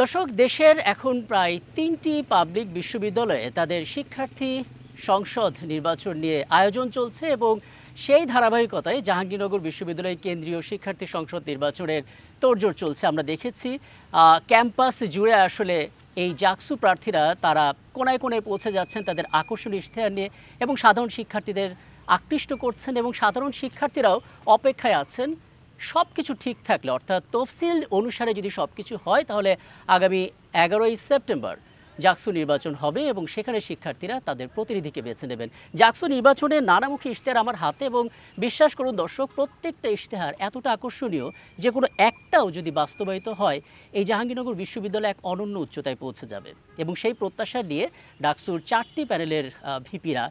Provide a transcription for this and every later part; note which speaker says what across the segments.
Speaker 1: দর্শক, দেশের এখন প্রায় ৩টি পাবলিক বিশ্ববিদ্যালয়ে তাদের শিক্ষার্থী সংসদ নির্বাচন নিয়ে আয়োজন চলছে এবং সেই ধারাবাহিকতায় জাহাঙ্গীরনগর বিশ্ববিদ্যালয় কেন্দ্রীয় শিক্ষার্থী সংসদ নির্বাচনের তোড়জোড় চলছে। আমরা দেখেছি ক্যাম্পাস জুড়ে আসলে এই জাকসু প্রার্থীরা তারা কোনায় কোনায় পৌঁছে যাচ্ছেন তাদের আকর্ষণীয় ইশতেহার নিয়ে এবং সাধারণ শিক্ষার্থীদের আকৃষ্ট করছেন এবং সাধারণ শিক্ষার্থীরাও অপেক্ষায় আছেন সব কিছু ঠিক থাকলে, অর্থাৎ তফসিল অনুসারে যদি সব কিছু হয় তাহলে আগামী 11ই সেপ্টেম্বর জাকসু নির্বাচন হবে এবং সেখানে শিক্ষার্থীরা তাদের প্রতিনিধিকে বেছে নেবেন। জাকসু নির্বাচনে নানামুখী ইশতেহার আমার হাতে এবং বিশ্বাস করুন দর্শক, প্রত্যেকটা ইশতেহার এতটা আকর্ষণীয় যে কোনো একটাও যদি বাস্তবায়িত হয় এই জাহাঙ্গীরনগর বিশ্ববিদ্যালয় এক অনন্য উচ্চতায় পৌঁছে যাবে এবং সেই প্রত্যাশা নিয়ে জাকসুর 4টি প্যানেলের ভিপিরা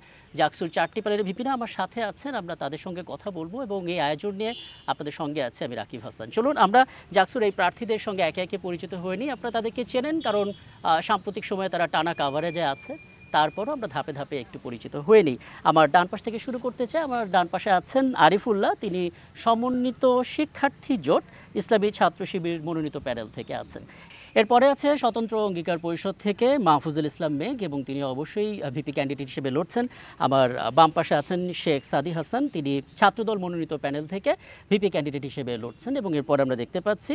Speaker 1: আমার সাথে আছেন। আমরা তাদের সঙ্গে কথা বলবো এবং এই আয়োজন নিয়ে আপনাদের সঙ্গে আছে আমি রাকিব হাসান। চলুন আমরা জাকসুর এই প্রার্থীদের সঙ্গে একে একে পরিচিত হয়ে নিই। আপনারা তাদেরকে চেনেন কারণ সাম্প্রতিক সময়ে তারা টানা কাভারেজে আছে, তারপরও আমরা ধাপে ধাপে একটু পরিচিত হয়ে নিই। আমার ডান পাশ থেকে শুরু করতে চাই। আমার ডান পাশে আছেন আরিফুল্লাহ, তিনি সমন্বিত শিক্ষার্থী জোট ইসলামী ছাত্র শিবির মনোনীত প্যানেল থেকে আছেন। এরপরে আছে স্বতন্ত্র অঙ্গীকার পরিষদ থেকে মাহফুজুল ইসলাম মেঘ এবং তিনি অবশ্যই ভিপি ক্যান্ডিডেট হিসেবে লড়ছেন। আমার বাম পাশে আছেন শেখ সাদি হাসান, তিনি ছাত্রদল মনোনীত প্যানেল থেকে ভিপি ক্যান্ডিডেট হিসেবে লড়ছেন। এবং এরপর আমরা দেখতে পাচ্ছি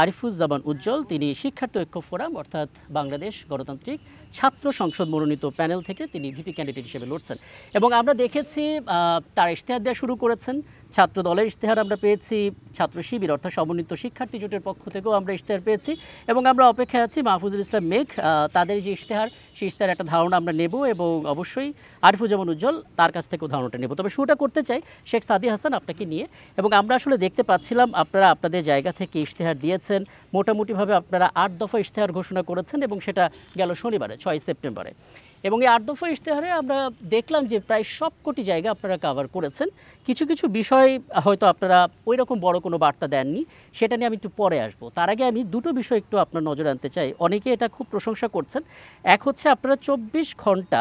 Speaker 1: আরিফুজ্জামান উজ্জ্বল, তিনি শিক্ষার্থী ঐক্য ফোরাম অর্থাৎ বাংলাদেশ গণতান্ত্রিক ছাত্র সংসদ মনোনীত প্যানেল থেকে তিনি ভিপি ক্যান্ডিডেট হিসেবে লড়ছেন। এবং আমরা দেখেছি তার ইশতেহার দেওয়া শুরু করেছেন। ছাত্র দলের ইশতেহার আমরা পেয়েছি, ছাত্র শিবির অর্থাৎ সমন্বিত শিক্ষার্থী জোটের পক্ষ থেকেও আমরা ইশতেহার পেয়েছি এবং আমরা অপেক্ষায় আছি মাহফুজুল ইসলাম মেঘ তাদের যে ইশতেহার সেই ইশতেহার একটা ধারণা আমরা নেব এবং অবশ্যই আরিফুজ্জামান উজ্জ্বল তার কাছ থেকেও ধারণাটা নেব। তবে শুরুটা করতে চাই শেখ সাদি হাসান আপনাকে নিয়ে। এবং আমরা আসলে দেখতে পাচ্ছিলাম আপনারা আপনাদের জায়গা থেকে ইশতেহার দিয়েছেন, মোটামুটিভাবে আপনারা 8 দফা ইশতেহার ঘোষণা করেছেন এবং সেটা গেল শনিবারে 6 সেপ্টেম্বরে। এবং এই 8 দফা ইশতেহারে আমরা দেখলাম যে প্রায় সবকটি জায়গা আপনারা কাভার করেছেন। কিছু কিছু বিষয় হয়তো আপনারা ওই রকম বড় কোনো বার্তা দেননি, সেটা নিয়ে আমি একটু পরে আসবো। তার আগে আমি দুটো বিষয় একটু আপনার নজরে আনতে চাই। অনেকে এটা খুব প্রশংসা করছেন। এক হচ্ছে আপনারা 24 ঘন্টা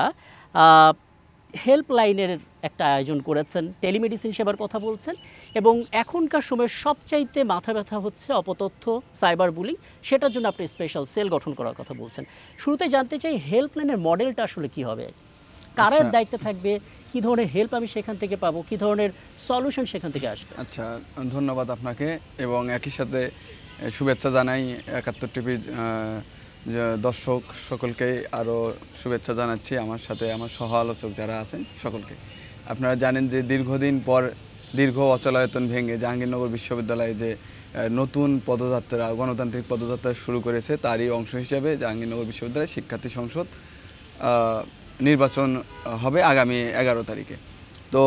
Speaker 1: হেল্পলাইনের একটা আয়োজন করেছেন, টেলিমেডিসিন সেবার কথা বলছেন এবং এখনকার সময় সবচাইতে মাথা ব্যথা হচ্ছে অপতথ্য, সাইবার বুলিং, সেটার জন্য আপনি স্পেশাল সেল গঠন করার কথা বলছেন। শুরুতে জানতে চাই হেল্পলাইনের মডেলটা আসলে কি হবে, কারা দায়িত্বে থাকবে, কি ধরনের হেল্প আমি সেখান থেকে পাবো, কি ধরনের সলিউশন সেখান থেকে আসবে?
Speaker 2: আচ্ছা, ধন্যবাদ আপনাকে এবং একই সাথে শুভেচ্ছা জানাই 71 টিভির দর্শক সকলকে, আরও শুভেচ্ছা জানাচ্ছি আমার সাথে আমার সহ আলোচক যারা আছেন সকলকে। আপনারা জানেন যে দীর্ঘদিন পর দীর্ঘ অচলায়তন ভেঙে জাহাঙ্গীরনগর বিশ্ববিদ্যালয়ে যে নতুন পদযাত্রা, গণতান্ত্রিক পদযাত্রা শুরু করেছে তারই অংশ হিসেবে জাহাঙ্গীরনগর বিশ্ববিদ্যালয়ে শিক্ষার্থী সংসদ নির্বাচন হবে আগামী 11 তারিখে। তো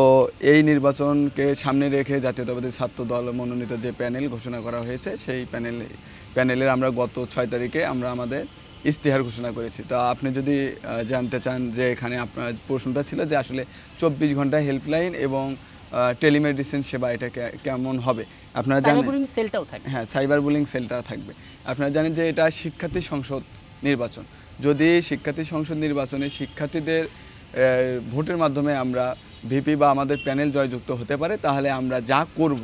Speaker 2: এই নির্বাচনকে সামনে রেখে জাতীয়তাবাদী ছাত্র দল মনোনীত যে প্যানেল ঘোষণা করা হয়েছে সেই প্যানেলের আমরা গত 6 তারিখে আমরা আমাদের ইশতেহার ঘোষণা করেছি। তো আপনি যদি জানতে চান যে এখানে আপনার প্রশ্নটা ছিল যে আসলে 24 ঘন্টা হেল্পলাইন এবং টেলিমেডিসিন সেবা এটা কেমন হবে, আপনারা জানেন হ্যাঁ সাইবার বুলিং সেলটা থাকবে। আপনারা জানেন যে এটা শিক্ষার্থী সংসদ নির্বাচন। যদি শিক্ষার্থী সংসদ নির্বাচনে শিক্ষার্থীদের ভোটের মাধ্যমে আমরা ভিপি বা আমাদের প্যানেল জয়যুক্ত হতে পারে তাহলে আমরা যা করব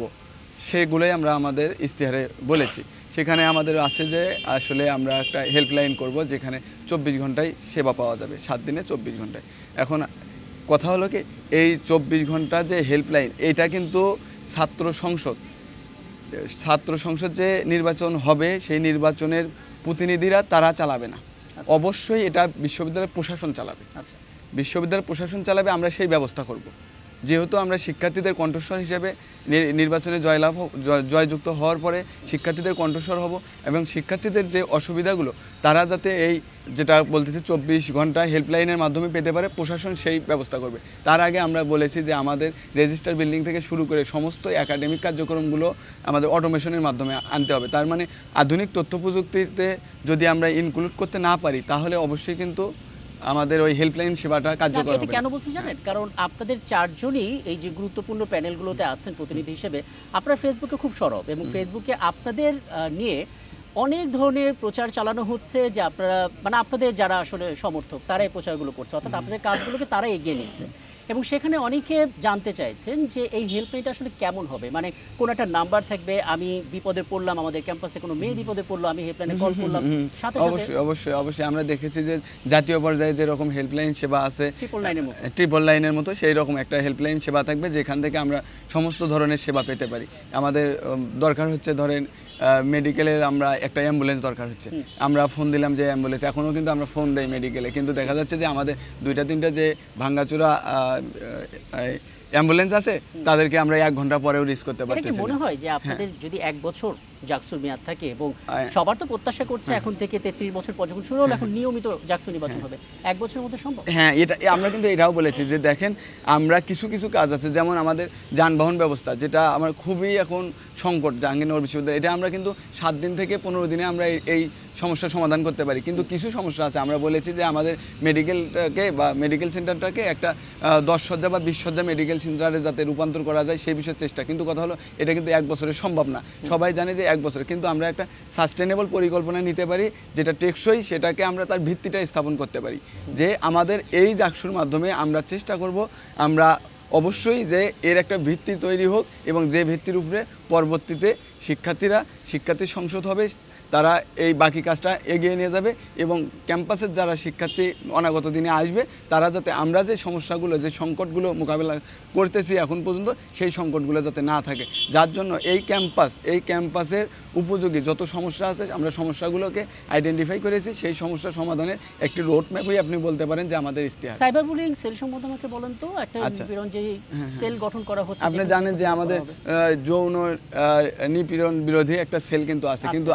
Speaker 2: সেগুলোই আমরা আমাদের ইশতেহারে বলেছি। সেখানে আমাদের আছে যে আসলে আমরা একটা হেল্পলাইন করব যেখানে 24 ঘন্টায় সেবা পাওয়া যাবে, 7 দিনে 24 ঘন্টায়। এখন কথা হলো কি, এই 24 ঘন্টা যে হেল্পলাইন এটা কিন্তু ছাত্র সংসদ যে নির্বাচন হবে সেই নির্বাচনের প্রতিনিধিরা তারা চালাবে না, অবশ্যই এটা বিশ্ববিদ্যালয়ের প্রশাসন চালাবে। আচ্ছা, বিশ্ববিদ্যালয়ের প্রশাসন চালাবে, আমরা সেই ব্যবস্থা করব। যেহেতু আমরা শিক্ষার্থীদের কণ্ঠস্বর হিসেবে নির্বাচনে জয়যুক্ত হওয়ার পরে শিক্ষার্থীদের কণ্ঠস্বর হব এবং শিক্ষার্থীদের যে অসুবিধাগুলো তারা যাতে এই যেটা বলতেছে 24 ঘন্টা হেল্পলাইনের মাধ্যমে পেতে পারে, প্রশাসন সেই ব্যবস্থা করবে। তার আগে আমরা বলেছি যে আমাদের রেজিস্টার বিল্ডিং থেকে শুরু করে সমস্ত একাডেমিক কার্যক্রমগুলো আমাদের অটোমেশনের মাধ্যমে আনতে হবে। তার মানে আধুনিক তথ্য প্রযুক্তিতে যদি আমরা ইনক্লুড করতে না পারি তাহলে অবশ্যই কিন্তু আমাদের ওই হেল্পলাইন সেবাটা কার্যকর হবে।
Speaker 1: কেন বলছি জানেন, কারণ আপনাদের 4 জনই এই যে গুরুত্বপূর্ণ প্যানেলগুলোতে আছেন প্রতিনিধি হিসেবে, আপনারা ফেসবুকে খুব সরব এবং ফেসবুকে আপনাদের নিয়ে অনেক ধরনের প্রচার চালানো হচ্ছে যে আপনারা মানে আপনাদের যারা আসলে সমর্থক তারাই প্রচারগুলো করছে, অর্থাৎ আপনাদের কাজগুলোকে তারা এগিয়ে নিচ্ছে। এবং সেখানে অনেকে জানতে চাইছেন যে এই হেল্পলাইনটা আসলে কেমন হবে, মানে কোন একটা নাম্বার থাকবে, আমি বিপদে পড়লাম, আমাদের ক্যাম্পাসে কোনো মেয়ে বিপদে পড়লো, আমি হেল্পলাইনে কল করলাম, সাথে সাথে
Speaker 2: অবশ্যই অবশ্যই অবশ্যই আমরা দেখেছি যে জাতীয় পর্যায়ে যেরকম হেল্পলাইন সেবা আছে
Speaker 1: ট্রিপল লাইনের মতো
Speaker 2: সেই রকম একটা হেল্পলাইন সেবা থাকবে, যেখান থেকে আমরা সমস্ত ধরনের সেবা পেতে পারি। আমাদের দরকার হচ্ছে ধরেন মেডিকেলের আমরা একটা অ্যাম্বুলেন্স দরকার হচ্ছে, আমরা ফোন দিলাম যে অ্যাম্বুলেন্স, এখনও কিন্তু আমরা ফোন দেই মেডিকেলে, কিন্তু দেখা যাচ্ছে যে আমাদের 2-3টা যে ভাঙ্গাচুরা অ্যাম্বুলেন্স আছে তাদেরকে আমরা 1 ঘন্টা পরেও রিচ করতে পারতেছি।
Speaker 1: মনে হয় যে আপনাদের যদি 1 বছর জাকসুর মেয়াদ থাকে এবং সবার তো প্রত্যাশা করছে এখন থেকে 33 বছর পর যখন শুরু হলো এখন নিয়মিত জাকসু নির্বাচন হবে, 1 বছরের মধ্যে সম্ভব?
Speaker 2: হ্যাঁ, এটা আমরা কিন্তু এটাও বলেছি যে দেখেন আমরা কিছু কিছু কাজ আছে, যেমন আমাদের যানবাহন ব্যবস্থা, যেটা আমার খুবই এখন সংকট জাহাঙ্গীরনগর বিশ্ববিদ্যালয়, এটা আমরা কিন্তু 7 দিন থেকে 15 দিনে আমরা এই সমস্যার সমাধান করতে পারি। কিন্তু কিছু সমস্যা আছে, আমরা বলেছি যে আমাদের মেডিকেলটাকে বা মেডিকেল সেন্টারটাকে একটা 10 শয্যা বা 20 শয্যা মেডিকেল সেন্টারে যাতে রূপান্তর করা যায় সেই বিষয়ে চেষ্টা, কিন্তু কথা হলো এটা কিন্তু 1 বছরে সম্ভব না। সবাই জানে যে 1 বছর, কিন্তু আমরা একটা সাস্টেনেবল পরিকল্পনা নিতে পারি যেটা টেকসই, সেটাকে আমরা তার ভিত্তিটা স্থাপন করতে পারি। যে আমাদের এই জাকসুর মাধ্যমে আমরা চেষ্টা করব আমরা অবশ্যই যে এর একটা ভিত্তি তৈরি হোক এবং যে ভিত্তির উপরে পরবর্তীতে শিক্ষার্থী সংসদ হবে, তারা এই বাকি কাজটা এগিয়ে নিয়ে যাবে এবং ক্যাম্পাসের যারা শিক্ষার্থী অনাগত দিনে আসবে তারা যাতে আমরা যে সমস্যাগুলো যে সংকটগুলো মোকাবেলা করতেছি এখন পর্যন্ত সেই সংকটগুলো যাতে না থাকে, যার জন্য এই ক্যাম্পাসের উপযোগী যত সমস্যা আছে আমরা সমস্যাগুলোকে আইডেন্টিফাই করেছি, সেই সমস্যা সমাধানের একটি রোড ম্যাপই আপনি বলতে পারেন যে আমাদের ইস্তেহার।
Speaker 1: সাইবার বুলিং সেল সম্বন্ধে আমাকে বলেন তো, একটা নিপীড়ন যে সেল গঠন করা হচ্ছে,
Speaker 2: আপনি জানেন যে আমাদের যৌন নিপীড়ন বিরোধী একটা সেল কিন্তু আছে, কিন্তু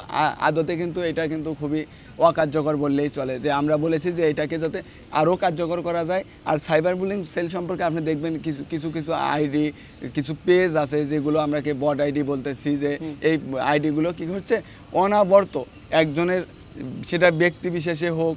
Speaker 2: আদতে কিন্তু এটা কিন্তু খুবই অকার্যকর বললেই চলে। যে আমরা বলেছি যে এটাকে যাতে আরও কার্যকর করা যায়। আর সাইবার বুলিং সেল সম্পর্কে আপনি দেখবেন কিছু আইডি, কিছু পেজ আছে যেগুলো আমরাকে বট আইডি বলতেছি, যে এই আইডিগুলো কি হচ্ছে অনাবর্ত একজনের, সেটা ব্যক্তি বিশেষে হোক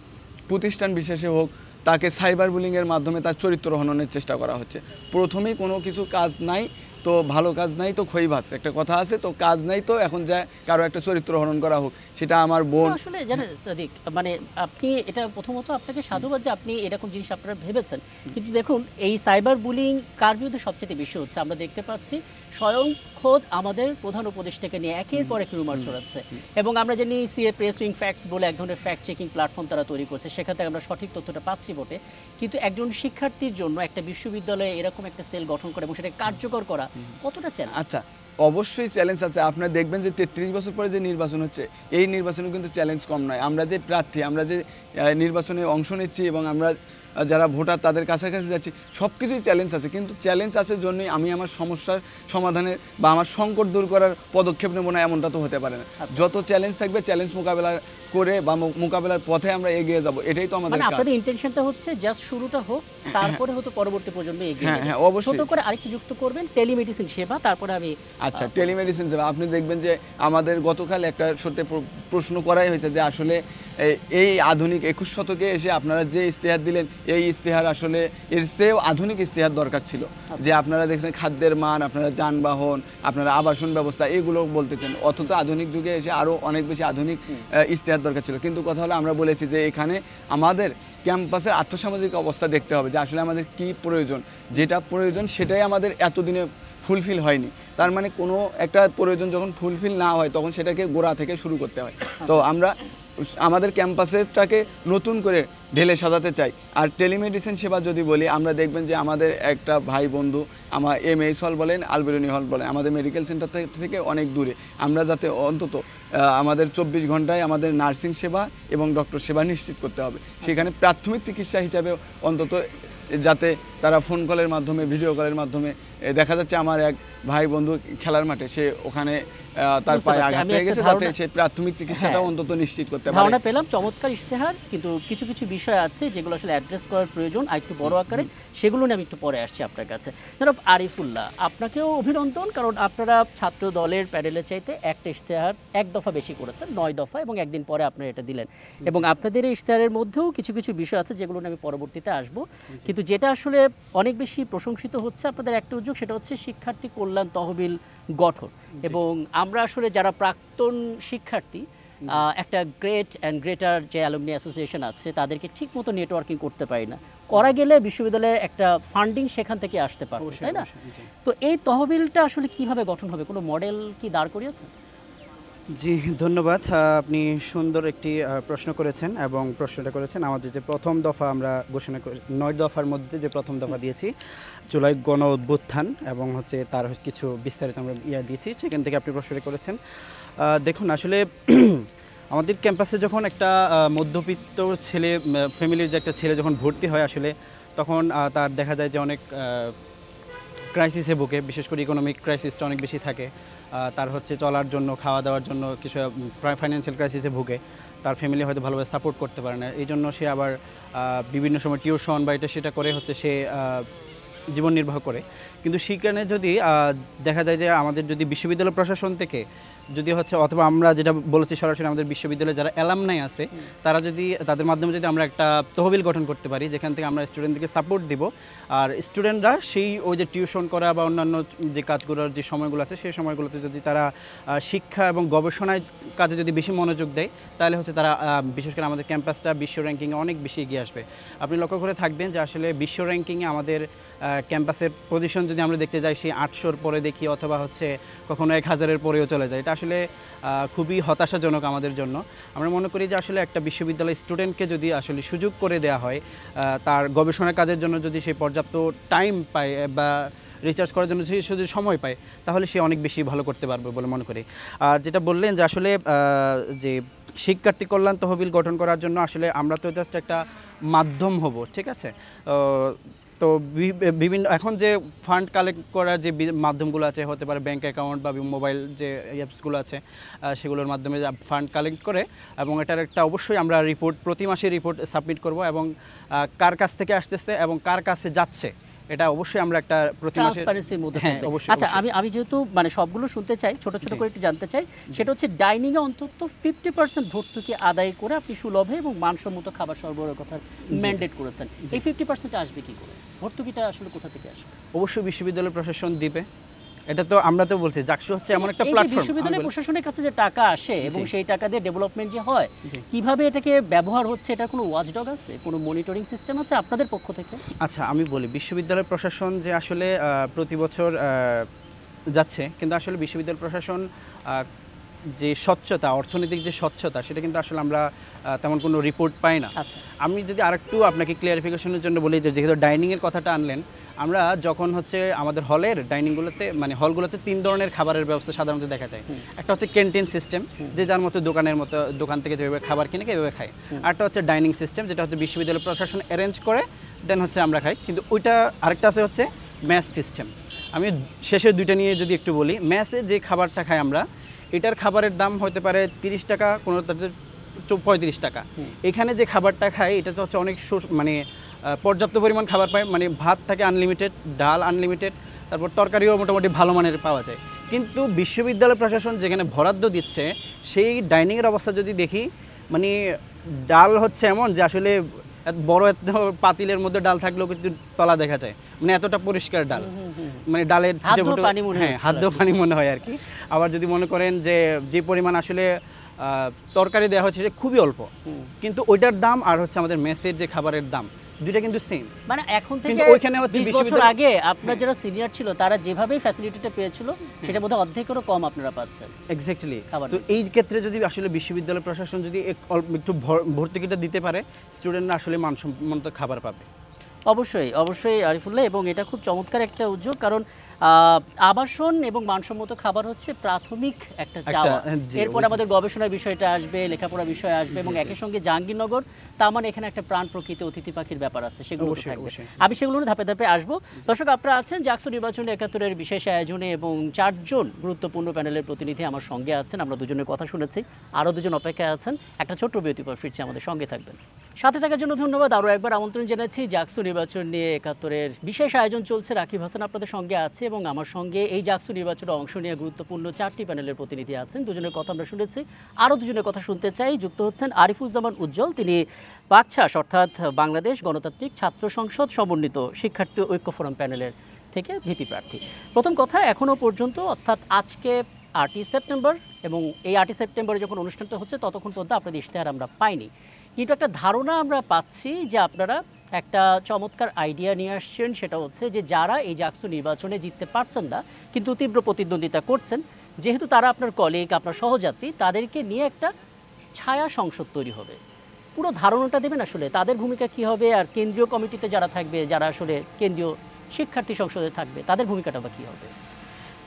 Speaker 2: প্রতিষ্ঠান বিশেষে হোক, তাকে সাইবার বুলিংয়ের মাধ্যমে তার চরিত্র হননের চেষ্টা করা হচ্ছে। প্রথমেই কোনো কিছু কাজ নাই তো ভালো কাজ নাই তো খই ভাস একটা কথা আছে, তো কাজ নাই তো এখন যায় কারো একটা চরিত্র হনন করা হোক, সেটা আমার বোন।
Speaker 1: আসলে জানেন সাদিক, মানে আপনি এটা প্রথমত আপনাকে সাধুবাদ যে আপনি এরকম জিনিস আপনারা ভেবেছেন, কিন্তু দেখুন এই সাইবার বুলিং কার বিরুদ্ধে সবচেয়ে বেশি হচ্ছে আমরা দেখতে পাচ্ছি, স্বয়ং খোদ আমাদের প্রধান উপদেষ্টাকে নিয়ে একের পর এক রুমার ছড়াচ্ছে। এবং আমরা জানি সিএ প্রেস উইং ফ্যাক্টস বলে এক ধরনের ফ্যাক্ট চেকিং প্ল্যাটফর্ম তারা তৈরি করছে, সেখান থেকে আমরা সঠিক তথ্যটা পাচ্ছি বটে, কিন্তু একজন শিক্ষার্থীর জন্য একটা বিশ্ববিদ্যালয়ে এরকম একটা সেল গঠন করা এবং সেটা কার্যকর করা কতটা চ্যালেঞ্জ?
Speaker 2: আচ্ছা, অবশ্যই চ্যালেঞ্জ আছে। আপনারা দেখবেন যে 33 বছর পরে যে নির্বাচন হচ্ছে, এই নির্বাচনে কিন্তু চ্যালেঞ্জ কম নয়। আমরা যে প্রার্থী, আমরা যে নির্বাচনে অংশ নিচ্ছি এবং আমরা যারা ভোটার তাদের কাছাকাছি যাচ্ছি, সব কিছুই চ্যালেঞ্জ আছে, কিন্তু চ্যালেঞ্জ আছে জন্যই আমি আমার সমস্যার সমাধানের বা আমার সংকট দূর করার পদক্ষেপ নেব না এমনটা তো হতে পারে না। যত চ্যালেঞ্জ থাকবে চ্যালেঞ্জ মোকাবেলা করে বা মোকাবেলার পথে আমরা এগিয়ে যাব, এটাই তো আমাদের কাজ।
Speaker 1: আপনাদের ইন্টেনশনটা হচ্ছে জাস্ট শুরুটা হোক, তারপরে হয়তো পরবর্তী প্রজন্মে এগিয়ে যাবে।
Speaker 2: হ্যাঁ, অবশ্যই।
Speaker 1: ছোট করে আরেকটু যুক্ত করবেন টেলিমেডিসিন সেবা, তারপরে আমি
Speaker 2: আচ্ছা টেলিমেডিসিন সেবা আপনি দেখবেন যে আমাদের গতকাল একটা সত্যি প্রশ্ন করাই হয়েছে যে আসলে এই আধুনিক 21 শতকে এসে আপনারা যে ইস্তেহার দিলেন, এই ইস্তেহার আসলে এর চেয়েও আধুনিক ইস্তেহার দরকার ছিল। যে আপনারা দেখছেন খাদ্যের মান, আপনারা যানবাহন, আপনারা আবাসন ব্যবস্থা এগুলো বলতেছেন, অথচ আধুনিক যুগে এসে আরও অনেক বেশি আধুনিক ইস্তেহার দরকার ছিল। কিন্তু কথা হলো আমরা বলেছি যে এখানে আমাদের ক্যাম্পাসের আর্থসামাজিক অবস্থা দেখতে হবে, যে আসলে আমাদের কি প্রয়োজন, যেটা প্রয়োজন সেটাই আমাদের এতদিনে ফুলফিল হয়নি। তার মানে কোনো একটা প্রয়োজন যখন ফুলফিল না হয় তখন সেটাকে গোড়া থেকে শুরু করতে হয়। তো আমরা আমাদের ক্যাম্পাসেরটাকে নতুন করে ঢেলে সাজাতে চাই। আর টেলিমেডিসিন সেবা যদি বলি, আমরা দেখবেন যে আমাদের একটা ভাই বন্ধু আমার এমএইচ হল বলেন, আলবেরুনি হল বলেন, আমাদের মেডিকেল সেন্টার থেকে অনেক দূরে, আমরা যাতে অন্তত আমাদের 24 ঘন্টায় আমাদের নার্সিং সেবা এবং ডক্টর সেবা নিশ্চিত করতে হবে। সেখানে প্রাথমিক চিকিৎসা হিসাবে অন্তত যাতে তারা ফোন কলের মাধ্যমে, ভিডিও কলের মাধ্যমে, দেখা যাচ্ছে আমার এক ভাই বন্ধু খেলার মাঠে, সে ওখানে তার পায়ে আঘাত পেয়ে গেছে, যাতে সে প্রাথমিক চিকিৎসাটা অন্তত নিশ্চিত করতে পারে।
Speaker 1: ধারণা পেলাম, চমৎকার ইশতেহার, কিন্তু কিছু কিছু বিষয় আছে যেগুলো আসলে অ্যাড্রেস করার প্রয়োজন আর একটু বড় আকারে, সেগুলো নিয়ে আমি একটু পরে আসছি আপনার কাছে। জনাব আরিফুল্লাহ, আপনাকেও অভিনন্দন, কারণ আপনারা ছাত্র দলের প্যানেলের চাইতে একটা ইশতেহার 1 দফা বেশি করেছেন, 9 দফা, এবং একদিন পরে আপনারা এটা দিলেন। এবং আপনাদের এই ইশতেহারের মধ্যেও কিছু কিছু বিষয় আছে যেগুলো নিয়ে আমি পরবর্তীতে আসবো, কিন্তু যেটা আসলে অনেক বেশি প্রশংসিত হচ্ছে আপনাদের একটা উদ্যোগ, সেটা হচ্ছে শিক্ষার্থী কল্যাণ তহবিল গঠন। এবং আমরা আসলে যারা প্রাক্তন শিক্ষার্থী একটা গ্রেট অ্যান্ড গ্রেটার যে অ্যালুমনি অ্যাসোসিয়েশন আছে তাদেরকে ঠিক মতো নেটওয়ার্কিং করতে পারি না, করা গেলে বিশ্ববিদ্যালয়ে একটা ফান্ডিং সেখান থেকে আসতে পারবে, তাই না? তো এই তহবিলটা আসলে কিভাবে গঠন হবে, কোনো মডেল কি দাঁড় করিয়েছে?
Speaker 3: জি, ধন্যবাদ। আপনি সুন্দর একটি প্রশ্ন করেছেন এবং প্রশ্নটা করেছেন আমাদের যে প্রথম দফা আমরা ঘোষণা করে 9 দফার মধ্যে যে প্রথম দফা দিয়েছি জুলাই গণ অভ্যুত্থান এবং হচ্ছে তার কিছু বিস্তারিত আমরা দিয়েছি, সেখান থেকে আপনি প্রশ্নটা করেছেন। দেখুন আসলে আমাদের ক্যাম্পাসে যখন একটা মধ্যবিত্ত ছেলে ফ্যামিলির যে একটা ছেলে যখন ভর্তি হয় আসলে তখন তার দেখা যায় যে অনেক ক্রাইসিসে ভোগে, বিশেষ করে ইকোনমিক ক্রাইসিসটা অনেক বেশি থাকে। তার হচ্ছে চলার জন্য, খাওয়া দাওয়ার জন্য কিছু ফাইন্যান্সিয়াল ক্রাইসিসে ভোগে, তার ফ্যামিলি হয়তো ভালোভাবে সাপোর্ট করতে পারে না, এই জন্য সে আবার বিভিন্ন সময় টিউশন বা এটা সেটা করে হচ্ছে সে জীবন নির্বাহ করে। কিন্তু সেখানে যদি দেখা যায় যে আমাদের যদি বিশ্ববিদ্যালয় প্রশাসন থেকে যদি হচ্ছে, অথবা আমরা যেটা বলেছি সরাসরি আমাদের বিশ্ববিদ্যালয়ে যারা অ্যালামনাই আছে তারা যদি তাদের মাধ্যমে যদি আমরা একটা তহবিল গঠন করতে পারি যেখান থেকে আমরা স্টুডেন্টদেরকে সাপোর্ট দিব, আর স্টুডেন্টরা সেই ওই যে টিউশন করা বা অন্যান্য যে কাজগুলোর যে সময়গুলো আছে সেই সময়গুলোতে যদি তারা শিক্ষা এবং গবেষণায় কাজে যদি বেশি মনোযোগ দেয় তাহলে হচ্ছে তারা বিশেষ করে আমাদের ক্যাম্পাসটা বিশ্ব র্যাঙ্কিংয়ে অনেক বেশি এগিয়ে আসবে। আপনি লক্ষ্য করে থাকবেন যে আসলে বিশ্ব র্যাঙ্কিংয়ে আমাদের ক্যাম্পাসের পজিশন যদি আমরা দেখতে যাই সেই 800-র পরে দেখি, অথবা হচ্ছে কখনো 1000-এর পরেও চলে যায়। এটা আসলে খুবই হতাশাজনক আমাদের জন্য। আমরা মনে করি যে আসলে একটা বিশ্ববিদ্যালয় স্টুডেন্টকে যদি আসলে সুযোগ করে দেওয়া হয়, তার গবেষণা কাজের জন্য যদি সে পর্যাপ্ত টাইম পায় বা রিচার্জ করার জন্য সে যদি সময় পায় তাহলে সে অনেক বেশি ভালো করতে পারবে বলে মনে করি। আর যেটা বললেন যে আসলে যে শিক্ষার্থী কল্যাণ তহবিল গঠন করার জন্য আসলে আমরা তো জাস্ট একটা মাধ্যম হব, ঠিক আছে? তো বিভিন্ন এখন যে ফান্ড কালেক্ট করার যে মাধ্যমগুলো আছে, হতে পারে ব্যাঙ্ক অ্যাকাউন্ট বা মোবাইল যে অ্যাপসগুলো আছে সেগুলোর মাধ্যমে ফান্ড কালেক্ট করে, এবং এটার একটা অবশ্যই আমরা রিপোর্ট প্রতি মাসে রিপোর্ট সাবমিট করব, এবং কার কাছ থেকে আসতেছে এবং কার কাছে যাচ্ছে এটা অবশ্যই আমরা একটা প্রতি মাসে
Speaker 1: ট্রান্সপারেন্সির মধ্যে
Speaker 3: হ্যাঁ,
Speaker 1: থাকবে।
Speaker 3: অবশ্যই,
Speaker 1: আচ্ছা,
Speaker 3: অবশ্যই।
Speaker 1: আমি যেহেতু মানে সবগুলো শুনতে চাই, ছোট ছোট করে একটু জানতে চাই, সেটা হচ্ছে ডাইনিং এ অন্তত 50% ভর্তুকি আদায় করে আপনি সুলভে এবং মানসম্মত খাবার সরবরাহের কথা ম্যান্ডেট করেছেন। এই 50% আসবে কি করে? ভর্তুকিটা আসলে কোথা থেকে আসবে?
Speaker 3: অবশ্যই বিশ্ববিদ্যালয় প্রশাসন দিবে। এটা তো আমরা তো বলছি জাকসু হচ্ছে এমন একটা
Speaker 1: এই যে
Speaker 3: প্ল্যাটফর্ম।
Speaker 1: বিশ্ববিদ্যালয় প্রশাসনের কাছে যে টাকা আসে এবং সেই টাকা দিয়ে ডেভেলপমেন্ট যে হয়, কিভাবে এটাকে ব্যবহার হচ্ছে, এটা কোনো ওয়াচডগ আছে, কোনো মনিটরিং সিস্টেম আছে আপনাদের পক্ষ থেকে?
Speaker 3: আচ্ছা, আমি বলি বিশ্ববিদ্যালয় প্রশাসন যে আসলে প্রতি বছর যাচ্ছে, কিন্তু আসলে বিশ্ববিদ্যালয় প্রশাসন যে স্বচ্ছতা, অর্থনৈতিক যে স্বচ্ছতা, সেটা কিন্তু আসলে আমরা তেমন কোনো রিপোর্ট পাই না।
Speaker 1: আচ্ছা,
Speaker 3: আমি যদি আরেকটু আপনাকে ক্লিয়ারিফিকেশনের জন্য বলি যে যেহেতু ডাইনিংয়ের কথাটা আনলেন, আমরা যখন হচ্ছে আমাদের হলের ডাইনিংগুলোতে মানে হলগুলোতে 3 ধরনের খাবারের ব্যবস্থা সাধারণত দেখা যায়। একটা হচ্ছে ক্যান্টিন সিস্টেম, যে যার মতো দোকানের মতো দোকান থেকে যেভাবে খাবার কিনে এভাবে খায়। আরেকটা হচ্ছে ডাইনিং সিস্টেম, যেটা হচ্ছে বিশ্ববিদ্যালয় প্রশাসন অ্যারেঞ্জ করে দেন হচ্ছে আমরা খাই। কিন্তু ওইটা আরেকটা আছে হচ্ছে মেস সিস্টেম। আমি শেষের দুইটা নিয়ে যদি একটু বলি, মেসে যে খাবারটা খাই আমরা, এটার খাবারের দাম হতে পারে 30 টাকা, কোনো 35 টাকা। এখানে যে খাবারটা খাই এটা তো হচ্ছে অনেক মানে পর্যাপ্ত পরিমাণ খাবার পাই, মানে ভাত থাকে আনলিমিটেড, ডাল আনলিমিটেড, তারপর তরকারিও মোটামুটি ভালো মানের পাওয়া যায়। কিন্তু বিশ্ববিদ্যালয় প্রশাসন যেখানে বরাদ্দ দিচ্ছে সেই ডাইনিংয়ের অবস্থা যদি দেখি, মানে ডাল হচ্ছে এমন যে আসলে বড় এত পাতিলের মধ্যে ডাল থাকলেও কিন্তু তলা দেখা যায়, মানে এতটা পরিষ্কার ডাল, মানে ডালের ছিটে ফোটো, হ্যাঁ হাত ধোয়া পানি মনে হয় আর কি। আবার যদি মনে করেন যে পরিমাণ আসলে তরকারি দেওয়া হচ্ছে সেটা খুবই অল্প, কিন্তু ওইটার দাম আর হচ্ছে আমাদের মেসের যে খাবারের দাম দুইটা কিন্তু সেম।
Speaker 1: মানে এখন থেকে
Speaker 3: কিন্তু ওইখানে হচ্ছে
Speaker 1: 20 বছর আগে আপনার যারা সিনিয়র ছিল তারা যেভাবেই ফ্যাসিলিটিটা পেয়েছিল সেটার মধ্যে অর্ধেকেরও কম আপনারা পাচ্ছেন।
Speaker 3: এক্স্যাক্টলি।
Speaker 1: খাবার
Speaker 3: তো এই ক্ষেত্রে যদি আসলে বিশ্ববিদ্যালয় প্রশাসন যদি একটু ভর্তুকিটা দিতে পারে, স্টুডেন্টরা আসলে মানসম্মত খাবার পাবে।
Speaker 1: অবশ্যই অবশ্যই আরিফুল্লাহ, এবং এটা খুব চমৎকার একটা উদ্যোগ, কারণ আবাসন এবং মানসম্মত খাবার হচ্ছে প্রাথমিক একটা চাওয়া। এরপর আমাদের গবেষণার বিষয়টা আসবে, লেখাপড়ার বিষয় আসবে, এবং একই সঙ্গে জাহাঙ্গীরনগর, তার মানে এখানে একটা প্রাণ প্রকৃতি অতিথি পাখির ব্যাপার আছে, সেগুলো থাকবে। আমি সেগুলো ধাপে ধাপে আসবো। দর্শক, আপনারা আছেন জাকসু নির্বাচন 71-এর বিশেষ আয়োজনে, এবং 4 জন গুরুত্বপূর্ণ প্যানেলের প্রতিনিধি আমার সঙ্গে আছেন। আমরা দুজনের কথা শুনেছি, আরও দুজন অপেক্ষায় আছেন। একটা ছোট্ট বিরতি পর ফিরছি, আমাদের সঙ্গে থাকবেন। সাথে থাকার জন্য ধন্যবাদ। আরও একবার আমন্ত্রণ জানাচ্ছি। জাকসু নির্বাচন নিয়ে 71-এর বিশেষ আয়োজন চলছে। রাকিব হাসান আপনাদের সঙ্গে আছে, এবং আমার সঙ্গে এই জাকসু নির্বাচনে অংশ নিয়ে গুরুত্বপূর্ণ 4টি প্যানেলের প্রতিনিধি আছেন। দুজনের কথা আমরা শুনেছি, আরও দুজনের কথা শুনতে চাই। যুক্ত হচ্ছেন আরিফুজ্জামান উজ্জ্বল, তিনি বাকছাস অর্থাৎ বাংলাদেশ গণতান্ত্রিক ছাত্র সংসদ সমন্বিত শিক্ষার্থী ঐক্য ফোরাম প্যানেলের থেকে ভিপি প্রার্থী। প্রথম কথা, এখনও পর্যন্ত অর্থাৎ আজকে 8ই সেপ্টেম্বর এবং এই 8ই সেপ্টেম্বরে যখন অনুষ্ঠানটা হচ্ছে ততক্ষণ পর্যন্ত আপনাদের ইশতেহার আমরা পাইনি, কিন্তু একটা ধারণা আমরা পাচ্ছি যে আপনারা একটা চমৎকার আইডিয়া নিয়ে আসছেন। সেটা হচ্ছে যে যারা এই জাকসু নির্বাচনে জিততে পারছেন না কিন্তু তীব্র প্রতিদ্বন্দ্বিতা করছেন, যেহেতু তারা আপনার কলিগ, আপনার সহযাত্রী, তাদেরকে নিয়ে একটা ছায়া সংসদ তৈরি হবে। পুরো ধারণাটা দেবেন আসলে তাদের ভূমিকা কী হবে, আর কেন্দ্রীয় কমিটিতে যারা থাকবে, যারা আসলে কেন্দ্রীয় শিক্ষার্থী সংসদে থাকবে, তাদের ভূমিকাটা বা কী হবে?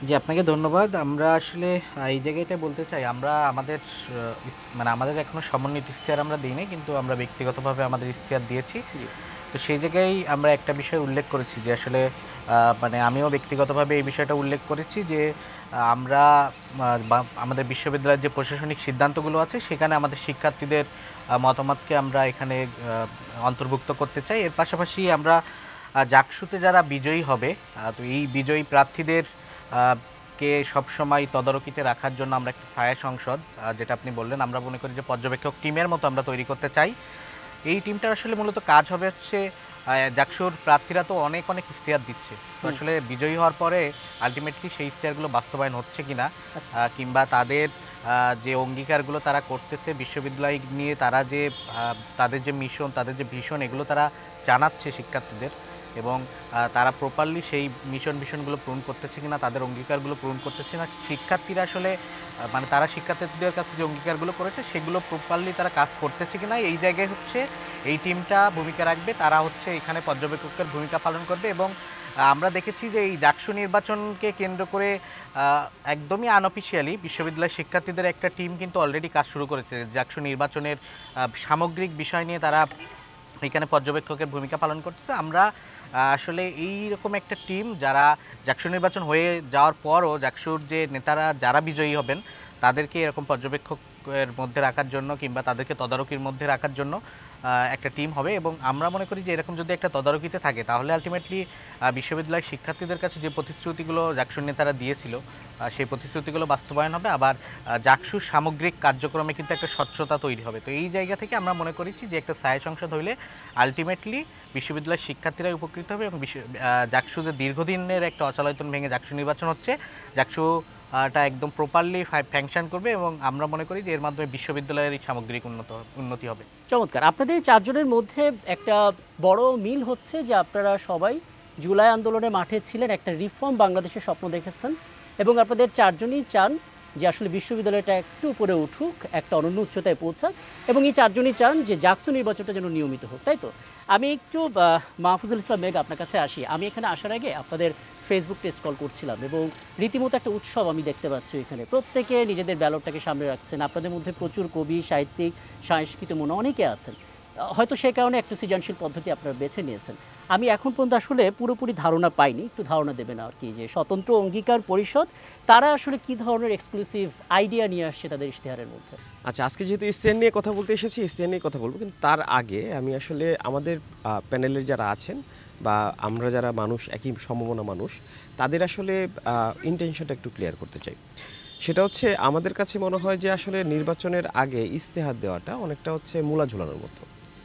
Speaker 4: জি, আপনাকে ধন্যবাদ। আমরা আসলে এই জায়গাটা বলতে চাই, আমরা আমাদের মানে আমাদের এখনো সমন্বিত ইশতেহার আমরা দিই নাই, কিন্তু আমরা ব্যক্তিগতভাবে আমাদের ইশতেহার দিয়েছি। তো সেই জায়গায় আমরা একটা বিষয় উল্লেখ করেছি যে আসলে মানে আমিও ব্যক্তিগতভাবে এই বিষয়টা উল্লেখ করেছি যে আমরা আমাদের বিশ্ববিদ্যালয়ের যে প্রশাসনিক সিদ্ধান্তগুলো আছে সেখানে আমাদের শিক্ষার্থীদের মতামতকে আমরা এখানে অন্তর্ভুক্ত করতে চাই। এর পাশাপাশি আমরা জাকসুতে যারা বিজয়ী হবে, তো এই বিজয়ী প্রার্থীদের কে সবসময় তদারকিতে রাখার জন্য আমরা একটি ছায়া সংসদ, যেটা আপনি বললেন, আমরা মনে করি যে পর্যবেক্ষক টিমের মতো আমরা তৈরি করতে চাই। এই টিমটার আসলে মূলত কাজ হবে হচ্ছে জাকসুর প্রার্থীরা তো অনেক ইশতেহার দিচ্ছে, তো আসলে বিজয়ী হওয়ার পরে আলটিমেটলি সেই ইশতেহারগুলো বাস্তবায়ন হচ্ছে কিনা, কিংবা তাদের যে অঙ্গীকারগুলো তারা করতেছে বিশ্ববিদ্যালয় নিয়ে, তারা যে তাদের যে মিশন, তাদের যে ভিশন, এগুলো তারা জানাচ্ছে শিক্ষার্থীদের, এবং তারা প্রপারলি সেই ভিশনগুলো পূরণ করতেছে কিনা, তাদের অঙ্গীকারগুলো পূরণ করতেছে না, শিক্ষার্থীরা আসলে মানে তারা শিক্ষার্থীদের কাছে যে অঙ্গীকারগুলো করেছে সেগুলো প্রপারলি তারা কাজ করতেছে কিনা, এই জায়গায় হচ্ছে এই টিমটা ভূমিকা রাখবে। তারা হচ্ছে এখানে পর্যবেক্ষকের ভূমিকা পালন করবে। এবং আমরা দেখেছি যে এই জাকসু নির্বাচনকে কেন্দ্র করে একদমই আনঅফিসিয়ালি বিশ্ববিদ্যালয়ের শিক্ষার্থীদের একটা টিম কিন্তু অলরেডি কাজ শুরু করেছে। জাকসু নির্বাচনের সামগ্রিক বিষয় নিয়ে তারা এখানে পর্যবেক্ষকের ভূমিকা পালন করতেছে। আমরা আসলে এই রকম একটা টিম, যারা জাকসু নির্বাচন হয়ে যাওয়ার পরও জাকসুর যে নেতারা যারা বিজয়ী হবেন তাদেরকে এরকম পর্যবেক্ষকের মধ্যে রাখার জন্য কিংবা তাদেরকে তদারকির মধ্যে রাখার জন্য একটা টিম হবে। এবং আমরা মনে করি যে এরকম যদি একটা তদারকিতে থাকে তাহলে আলটিমেটলি বিশ্ববিদ্যালয়ের শিক্ষার্থীদের কাছে যে প্রতিশ্রুতিগুলো জাকসুর নেতারা দিয়েছিল সেই প্রতিশ্রুতিগুলো বাস্তবায়ন হবে, আবার জাকসুর সামগ্রিক কার্যক্রমে কিন্তু একটা স্বচ্ছতা তৈরি হবে। তো এই জায়গা থেকে আমরা মনে করেছি যে একটা ছায়া সংসদ হইলে আলটিমেটলি বিশ্ববিদ্যালয়ের শিক্ষার্থীরাই উপকৃত হবে, এবং জাকসু যে দীর্ঘদিনের একটা অচলায়তন ভেঙে জাকসু নির্বাচন হচ্ছে, জাকসুটা একদম প্রপারলি ফ্যাংশন করবে, এবং আমরা মনে করি যে এর মাধ্যমে বিশ্ববিদ্যালয়ের সামগ্রিক উন্নতি হবে।
Speaker 1: চমৎকার। আপনাদের চারজনের মধ্যে একটা বড় মিল হচ্ছে যে আপনারা সবাই জুলাই আন্দোলনে মাঠে ছিলেন, একটা রিফর্ম বাংলাদেশের স্বপ্ন দেখেছেন, এবং আপনাদের চারজনই চান যে আসলে বিশ্ববিদ্যালয়টা একটু উপরে উঠুক, একটা অনন্য উচ্চতায় পৌঁছাক, এবং এই চারজনই চান যে জাকসু নির্বাচনটা যেন নিয়মিত হোক, তাই তো? আমি একটু মাহফুজুল ইসলাম মেঘ আপনার কাছে আসি। আমি এখানে আসার আগে আপনাদের ফেসবুক পেজ কল করছিলাম, এবং রীতিমতো একটা উৎসব আমি দেখতে পাচ্ছি এখানে। প্রত্যেকে নিজেদের ব্যালটটাকে সামনে রাখছেন। আপনাদের মধ্যে প্রচুর কবি, সাহিত্যিক, সাংস্কৃতিক মনে অনেকে আছেন, হয়তো সেই কারণে একটু সৃজনশীল পদ্ধতি আপনারা বেছে নিয়েছেন। আমি এখন পর্যন্ত আসলে পুরোপুরি ধারণা পাইনি, একটু ধারণা দেবেন আর কি, যে স্বতন্ত্র অঙ্গীকার পরিষদ তারা আসলে কী ধরনের এক্সক্লুসিভ আইডিয়া নিয়ে আসছে তাদের ইশতেহারের মধ্যে?
Speaker 5: আচ্ছা, আজকে যেহেতু ইশতেহার নিয়ে কথা বলতে এসেছি, ইশতেহার নিয়ে কথা বলবো, কিন্তু তার আগে আমি আসলে আমাদের প্যানেলের যারা আছেন বা আমরা যারা মানুষ, একই সম্ভাবনা মানুষ, তাদের আসলে ইন্টেনশনটা একটু ক্লিয়ার করতে চাই। সেটা হচ্ছে, আমাদের কাছে মনে হয় যে আসলে নির্বাচনের আগে ইশতেহার দেওয়াটা অনেকটা হচ্ছে মূলা ঝোলানোর মতো।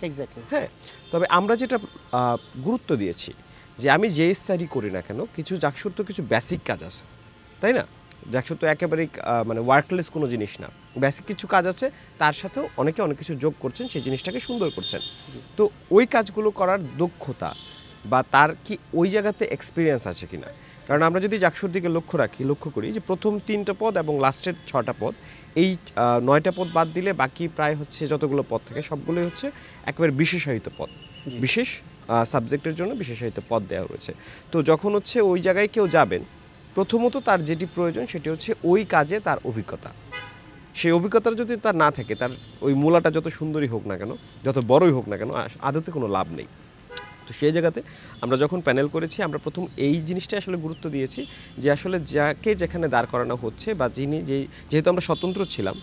Speaker 1: এক্স্যাক্টলি।
Speaker 5: হ্যাঁ, তবে আমরা যেটা গুরুত্ব দিয়েছি যে আমি যে ইশতেহারই করি না কেন, কিছু জাকসুর তো কিছু বেসিক কাজ আছে, তাই না? জাকসুর তো একেবারেই মানে ওয়ার্কলেস কোনো জিনিস না, বেসিক কিছু কাজ আছে, তার সাথেও অনেকে অনেক কিছু যোগ করছেন, সেই জিনিসটাকে সুন্দর করছেন। তো ওই কাজগুলো করার দক্ষতা বা তার কি ওই জায়গাতে এক্সপিরিয়েন্স আছে কিনা, কারণ আমরা যদি জাকসুর দিকে লক্ষ্য করি যে প্রথম 3টা পদ এবং লাস্টের 6টা পদ, এই 9টা পদ বাদ দিলে বাকি প্রায় হচ্ছে যতগুলো পদ থাকে সবগুলোই হচ্ছে একেবারে বিশেষায়িত পদ, বিশেষ সাবজেক্টের জন্য বিশেষায়িত পদ দেওয়া রয়েছে। তো যখন হচ্ছে ওই জায়গায় কেউ যাবেন, প্রথমত তার যেটি প্রয়োজন সেটি হচ্ছে ওই কাজে তার অভিজ্ঞতা। সেই অভিজ্ঞতাটা যদি তার না থাকে, তার ওই মূলাটা যত সুন্দরই হোক না কেন, যত বড়ই হোক না কেন, আদতে কোনো লাভ নেই। তো সেই জায়গাতে আমরা যখন প্যানেল করেছি, আমরা প্রথম এই জিনিসটা আসলে গুরুত্ব দিয়েছি যে আসলে যাকে যেখানে দাঁড় করানো হচ্ছে বা যিনি যেহেতু আমরা স্বতন্ত্র ছিলাম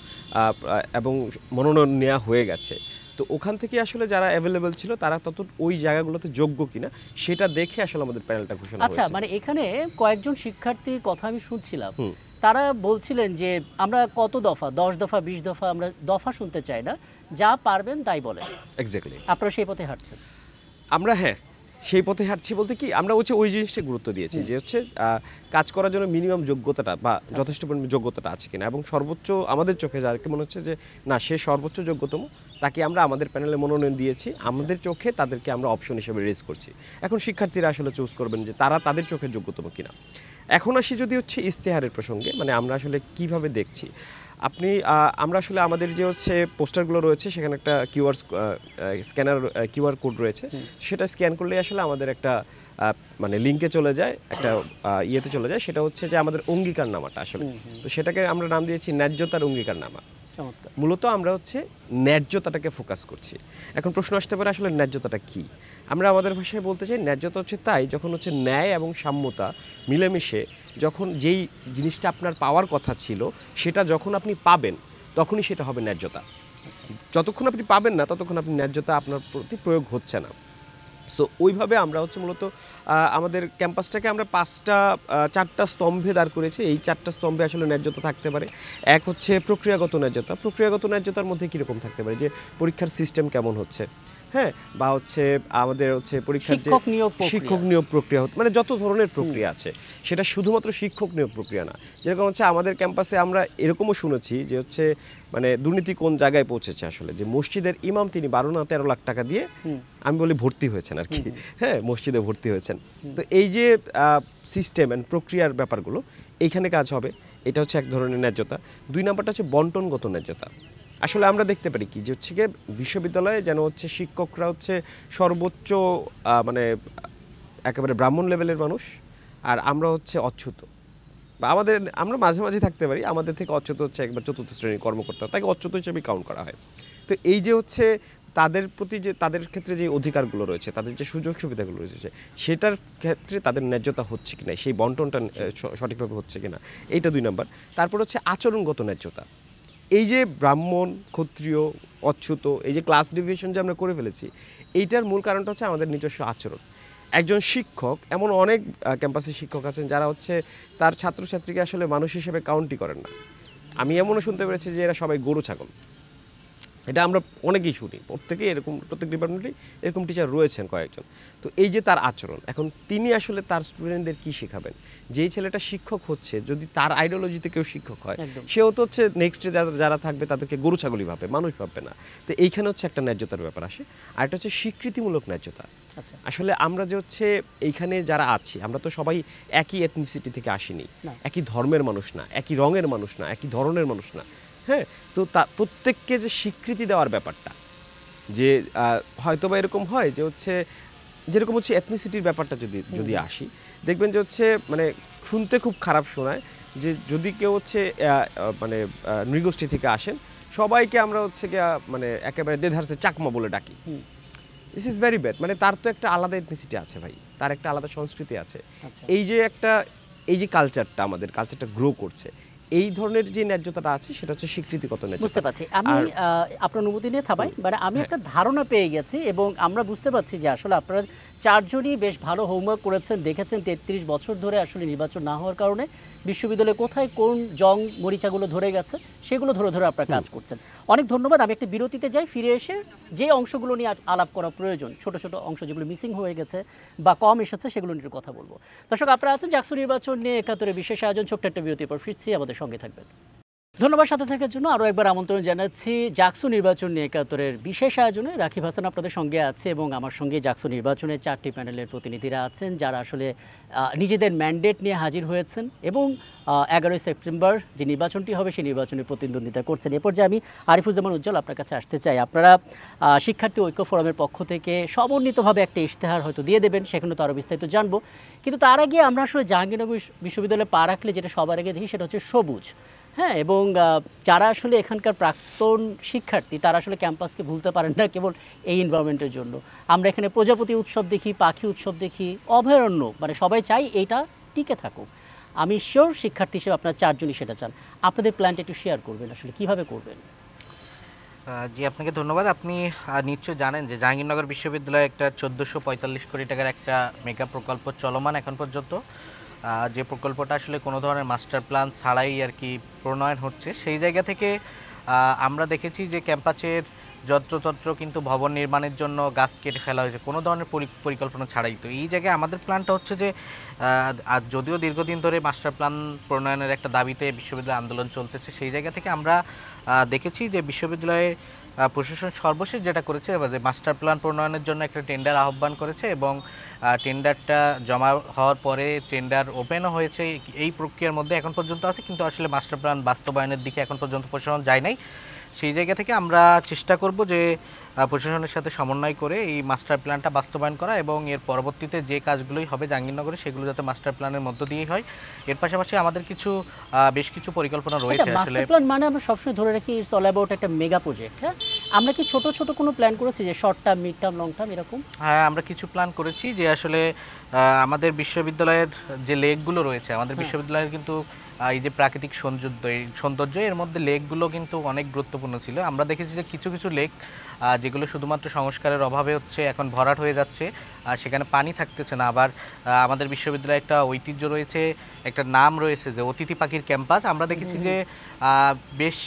Speaker 5: এবং মনোনয়ন নেওয়া হয়ে গেছে, তো ওখান থেকে আসলে যারা অ্যাভেলেবেল ছিল তারা তত ওই জায়গাগুলোতে যোগ্য কিনা সেটা দেখে আসলে আমাদের প্যানেলটা ঘোষণা হয়েছে।
Speaker 1: আচ্ছা, মানে এখানে কয়েকজন শিক্ষার্থীর কথা আমি শুনছিলাম, তারা বলছিলেন যে আমরা কত দফা, 10 দফা 20 দফা, আমরা দফা শুনতে চাই না, যা পারবেন তাই বলেন।
Speaker 5: এক্স্যাক্টলি।
Speaker 1: আপনারা সেই পথে হাঁটছেন?
Speaker 5: আমরা হ্যাঁ, সেই পথে হাঁটছি বলতে কি আমরা হচ্ছে ওই জিনিসটা গুরুত্ব দিয়েছি যে হচ্ছে কাজ করার জন্য মিনিমাম যোগ্যতাটা বা যথেষ্ট পরিমাণ যোগ্যতাটা আছে কিনা, এবং সর্বোচ্চ আমাদের চোখে যাকে মনে হচ্ছে যে না সে সর্বোচ্চ যোগ্যতম, তাকে আমরা আমাদের প্যানেলে মনোনয়ন দিয়েছি, আমাদের চোখে তাদেরকে আমরা অপশন হিসেবে রেজ করছি। এখন শিক্ষার্থীরা আসলে চুজ করবেন যে তারা তাদের চোখে যোগ্যতম কিনা। এখন আসি যদি হচ্ছে ইশতেহারের প্রসঙ্গে, মানে আমরা আসলে কিভাবে দেখছি, আপনি আমরা আসলে আমাদের যে হচ্ছে পোস্টারগুলো রয়েছে সেখানে একটা কিউআর কোড রয়েছে, সেটা স্ক্যান করলে আসলে আমাদের একটা মানে লিঙ্কে চলে যায়, একটা ইয়েতে চলে যায়, সেটা হচ্ছে যে আমাদের অঙ্গীকারনামাটা আসলে। তো সেটাকে আমরা নাম দিয়েছি ন্যায্যতার অঙ্গীকারনামা। মূলত আমরা হচ্ছে ন্যায্যতাটাকে ফোকাস করছি। এখন প্রশ্ন আসতে পারে আসলে ন্যায্যতাটা কি? আমরা আমাদের ভাষায় বলতে চাই ন্যায্যতা হচ্ছে তাই যখন হচ্ছে ন্যায় এবং সাম্যতা মিলেমিশে, যখন যেই জিনিসটা আপনার পাওয়ার কথা ছিল সেটা যখন আপনি পাবেন তখনই সেটা হবে ন্যায্যতা। যতক্ষণ আপনি পাবেন না ততক্ষণ আপনি ন্যায্যতা আপনার প্রতি প্রয়োগ হচ্ছে না। সো ওইভাবে আমরা হচ্ছে মূলত আমাদের ক্যাম্পাসটাকে আমরা 4টা স্তম্ভে দাঁড় করেছি। এই 4টা স্তম্ভে আসলে ন্যায্যতা থাকতে পারে। এক হচ্ছে প্রক্রিয়াগত ন্যায্যতা। প্রক্রিয়াগত ন্যায্যতার মধ্যে কীরকম থাকতে পারে, যে পরীক্ষার সিস্টেম কেমন হচ্ছে, হ্যাঁ, বা হচ্ছে আমাদের হচ্ছে পরীক্ষার যে শিক্ষক নিয়োগ প্রক্রিয়া, মানে যত ধরনের প্রক্রিয়া আছে সেটা শুধুমাত্র শিক্ষক নিয়োগ প্রক্রিয়া না। যেরকম হচ্ছে আমাদের ক্যাম্পাসে আমরা এরকমও শুনেছি যে হচ্ছে মানে দুর্নীতি কোন জায়গায় পৌঁছেছে আসলে, যে মসজিদের ইমাম তিনি 12 না 13 লাখ টাকা দিয়ে আমি বলি ভর্তি হয়েছেন আর কি, হ্যাঁ, মসজিদে ভর্তি হয়েছেন। তো এই যে সিস্টেম অ্যান্ড প্রক্রিয়ার ব্যাপারগুলো এইখানে কাজ হবে, এটা হচ্ছে এক ধরনের ন্যায্যতা। 2 নাম্বারটা হচ্ছে বন্টনগত ন্যায্যতা। আসলে আমরা দেখতে পারি কি যে হচ্ছে গিয়ে বিশ্ববিদ্যালয়ে যেন হচ্ছে শিক্ষকরা হচ্ছে সর্বোচ্চ মানে একেবারে ব্রাহ্মণ লেভেলের মানুষ, আর আমরা হচ্ছে অচ্যুত, বা আমরা মাঝে মাঝে থাকতে পারি, আমাদের থেকে অচ্যুত হচ্ছে একবার 4র্থ শ্রেণীর কর্মকর্তা, তাকে অচ্যুত হিসেবে কাউন্ট করা হয়। তো এই যে হচ্ছে তাদের প্রতি যে তাদের ক্ষেত্রে যে অধিকারগুলো রয়েছে, তাদের যে সুযোগ সুবিধাগুলো রয়েছে, সেটার ক্ষেত্রে তাদের ন্যায্যতা হচ্ছে কিনা, সেই বন্টনটা সঠিকভাবে হচ্ছে কিনা, এইটা 2 নাম্বার। তারপর হচ্ছে আচরণগত ন্যায্যতা। এই যে ব্রাহ্মণ, ক্ষত্রিয়, অচ্যুত, এই যে ক্লাস ডিভিশন যে আমরা করে ফেলেছি, এইটার মূল কারণটা হচ্ছে আমাদের নিজস্ব আচরণ। একজন শিক্ষক, এমন অনেক ক্যাম্পাসে শিক্ষক আছেন যারা হচ্ছে তার ছাত্রছাত্রীকে আসলে মানুষ হিসেবে কাউন্টই করেন না। আমি এমনও শুনতে পেরেছি যে এরা সবাই গরু ছাগল। এটা আমরা অনেকেই শুনি, প্রত্যেক ডিপার্টমেন্টেই এরকম টিচার রয়েছেন কয়েকজন। তো এই যে তার আচরণ, এখন তিনি আসলে তার স্টুডেন্টদের কি শেখাবেন? যেই ছেলেটা শিক্ষক হচ্ছে, যদি তার আইডিওলজিতে কেউ শিক্ষক হয়, সেও তো হচ্ছে নেক্সটে যারা থাকবে তাদেরকে গরু ছাগলই ভাববে, মানুষ ভাববে না। তো এইখানে হচ্ছে একটা ন্যায্যতার ব্যাপার আসে। আর এটা হচ্ছে স্বীকৃতিমূলক ন্যায্যতা। আসলে আমরা যে হচ্ছে এইখানে যারা আছি, আমরা তো সবাই একই এথনিসিটি থেকে আসিনি, একই ধর্মের মানুষ না, একই রঙের মানুষ না, একই ধরনের মানুষ না, হ্যাঁ। তো প্রত্যেককে যে স্বীকৃতি দেওয়ার ব্যাপারটা, যে হয়তোবা এরকম হয় যে হচ্ছে যেরকম হচ্ছে এথনিসিটির ব্যাপারটা যদি আসি, দেখবেন যে হচ্ছে মানে শুনতে খুব খারাপ শোনায় যে যদি কেউ হচ্ছে মানে নৃগোষ্ঠী থেকে আসেন, সবাইকে আমরা হচ্ছে মানে একেবারে দেধারসে চাকমা বলে ডাকি। This is very bad. মানে তার তো একটা আলাদা এথনিসিটি আছে ভাই, তার একটা আলাদা সংস্কৃতি আছে। এই যে কালচারটা, আমাদের কালচারটা গ্রো করছে, এই ধরনের যে ন্যায্যতাটা আছে সেটা হচ্ছে স্বীকৃতিগত ন্যায্যতা।
Speaker 1: বুঝতে পারছি। আমি আপনার অনুমতি নিয়ে থামাই, মানে আমি একটা ধারণা পেয়ে গেছি, এবং আমরা বুঝতে পারছি যে আসলে আপনারা 4 জনই বেশ ভালো হোমওয়ার্ক করেছেন, দেখেছেন 33 বছর ধরে আসলে নির্বাচন না হওয়ার কারণে বিশ্ববিদ্যালয়ে কোথায় কোন জং মরিচাগুলো ধরে গেছে সেগুলো ধরে ধরে আপনারা কাজ করছেন। অনেক ধন্যবাদ। আমি একটা বিরতিতে যাই, ফিরে এসে যে অংশগুলো নিয়ে আলাপ করা প্রয়োজন, ছোট ছোট অংশ যেগুলো মিসিং হয়ে গেছে বা কম এসেছে, সেগুলো নিয়ে কথা বলবো। দর্শক, আপনারা আছেন জাকসু নির্বাচন নিয়ে 71 বিশেষ আয়োজন। ছোট্ট একটা বিরতির পর ফিরছি, আমাদের সঙ্গে থাকবেন। ধন্যবাদ সাথে থাকার জন্য। আরও একবার আমন্ত্রণ জানাচ্ছি জাকসু নির্বাচন নিয়ে 71 বিশেষ আয়োজনে। রাকিব হাসান আপনাদের সঙ্গে আছে, এবং আমার সঙ্গে জাকসু নির্বাচনের 4টি প্যানেলের প্রতিনিধিরা আছেন, যারা আসলে নিজেদের ম্যান্ডেট নিয়ে হাজির হয়েছেন এবং 11 সেপ্টেম্বর যে নির্বাচনটি হবে সেই নির্বাচনে প্রতিদ্বন্দ্বিতা করছেন। এরপর যে আমি আরিফুজ্জামান উজ্জ্বল আপনার কাছে আসতে চাই, আপনারা শিক্ষার্থী ঐক্য ফোরামের পক্ষ থেকে সমন্বিতভাবে একটা ইশতেহার হয়তো দিয়ে দেবেন, সেখানে তো আরও বিস্তারিত জানবো। কিন্তু তার আগে আমরা আসলে জাহাঙ্গীরনগর বিশ্ববিদ্যালয়ে পা রাখলে যেটা সবার আগে দেখি সেটা হচ্ছে সবুজ, হ্যাঁ। এবং যারা আসলে এখানকার প্রাক্তন শিক্ষার্থী, তারা আসলে ক্যাম্পাসকে ভুলতে পারেন না কেবল এই এনভায়রনমেন্টের জন্য। আমরা এখানে প্রজাপতি উৎসব দেখি, পাখি উৎসব দেখি, অভয়ারণ্য, মানে সবাই চাই এইটা টিকে থাকুক। আমি শিওর শিক্ষার্থী হিসেবে আপনারা 4 জনই সেটা চান। আপনাদের প্ল্যানটা একটু শেয়ার করবেন, আসলে কীভাবে করবেন?
Speaker 4: জি, আপনাকে ধন্যবাদ। আপনি নিশ্চয় জানেন যে জাহাঙ্গীরনগর বিশ্ববিদ্যালয়ে একটা 1445 কোটি টাকার একটা মেগা প্রকল্প চলমান এখন পর্যন্ত, যে প্রকল্পটা আসলে কোনো ধরনের মাস্টার প্ল্যান ছাড়াই আর কি প্রণয়ন হচ্ছে। সেই জায়গা থেকে আমরা দেখেছি যে ক্যাম্পাসের যত্রতত্র কিন্তু ভবন নির্মাণের জন্য গাছ কেটে ফেলা হয়েছে কোনো ধরনের পরিকল্পনা ছাড়াই। তো এই জায়গায় আমাদের প্ল্যানটা হচ্ছে যে আর যদিও দীর্ঘদিন ধরে মাস্টার প্ল্যান প্রণয়নের একটা দাবিতে বিশ্ববিদ্যালয় আন্দোলন চলতেছে, সেই জায়গা থেকে আমরা দেখেছি যে বিশ্ববিদ্যালয়ে প্রশাসন সর্বশেষ যেটা করেছে যে মাস্টার প্ল্যান প্রণয়নের জন্য একটা টেন্ডার আহ্বান করেছে এবং টেন্ডারটা জমা হওয়ার পরে টেন্ডার ওপেনও হয়েছে। এই প্রক্রিয়ার মধ্যে এখন পর্যন্ত আছে, কিন্তু আসলে মাস্টার প্ল্যান বাস্তবায়নের দিকে এখন পর্যন্ত প্রশাসন যায় নাই। সেই জায়গা থেকে আমরা চেষ্টা করব যে প্রশাসনের সাথে সমন্বয় করে এই মাস্টার প্ল্যানটা বাস্তবায়ন করা এবং এর পরবর্তীতে যে কাজগুলোই হবে জাহাঙ্গীরনগরে সেগুলো যাতে মাস্টার প্ল্যানের মধ্য দিয়েই হয়। এর পাশাপাশি আমাদের বেশ কিছু পরিকল্পনা রয়েছে। আসলে
Speaker 1: মাস্টার প্ল্যান মানে আমরা সবসময় ধরে রাখি ইটস অল অ্যাবাউট একটা মেগা প্রজেক্ট। হ্যাঁ, আমরা কি ছোট ছোট কোনো প্ল্যান করেছি যে short term, mid term, long term এরকম?
Speaker 4: হ্যাঁ, আমরা কিছু প্ল্যান করেছি যে আসলে আমাদের বিশ্ববিদ্যালয়ের যে লেকগুলো রয়েছে, আমাদের বিশ্ববিদ্যালয়ের কিন্তু এই যে প্রাকৃতিক সৌন্দর্য এর মধ্যে লেকগুলো কিন্তু অনেক গুরুত্বপূর্ণ ছিল। আমরা দেখেছি যে কিছু কিছু লেক যেগুলো শুধুমাত্র সংস্কারের অভাবে হচ্ছে এখন ভরাট হয়ে যাচ্ছে, সেখানে পানি থাকতেছে না। আবার আমাদের বিশ্ববিদ্যালয়ে একটা ঐতিহ্য রয়েছে, একটা নাম রয়েছে যে অতিথি পাখির ক্যাম্পাস। আমরা দেখেছি যে বেশ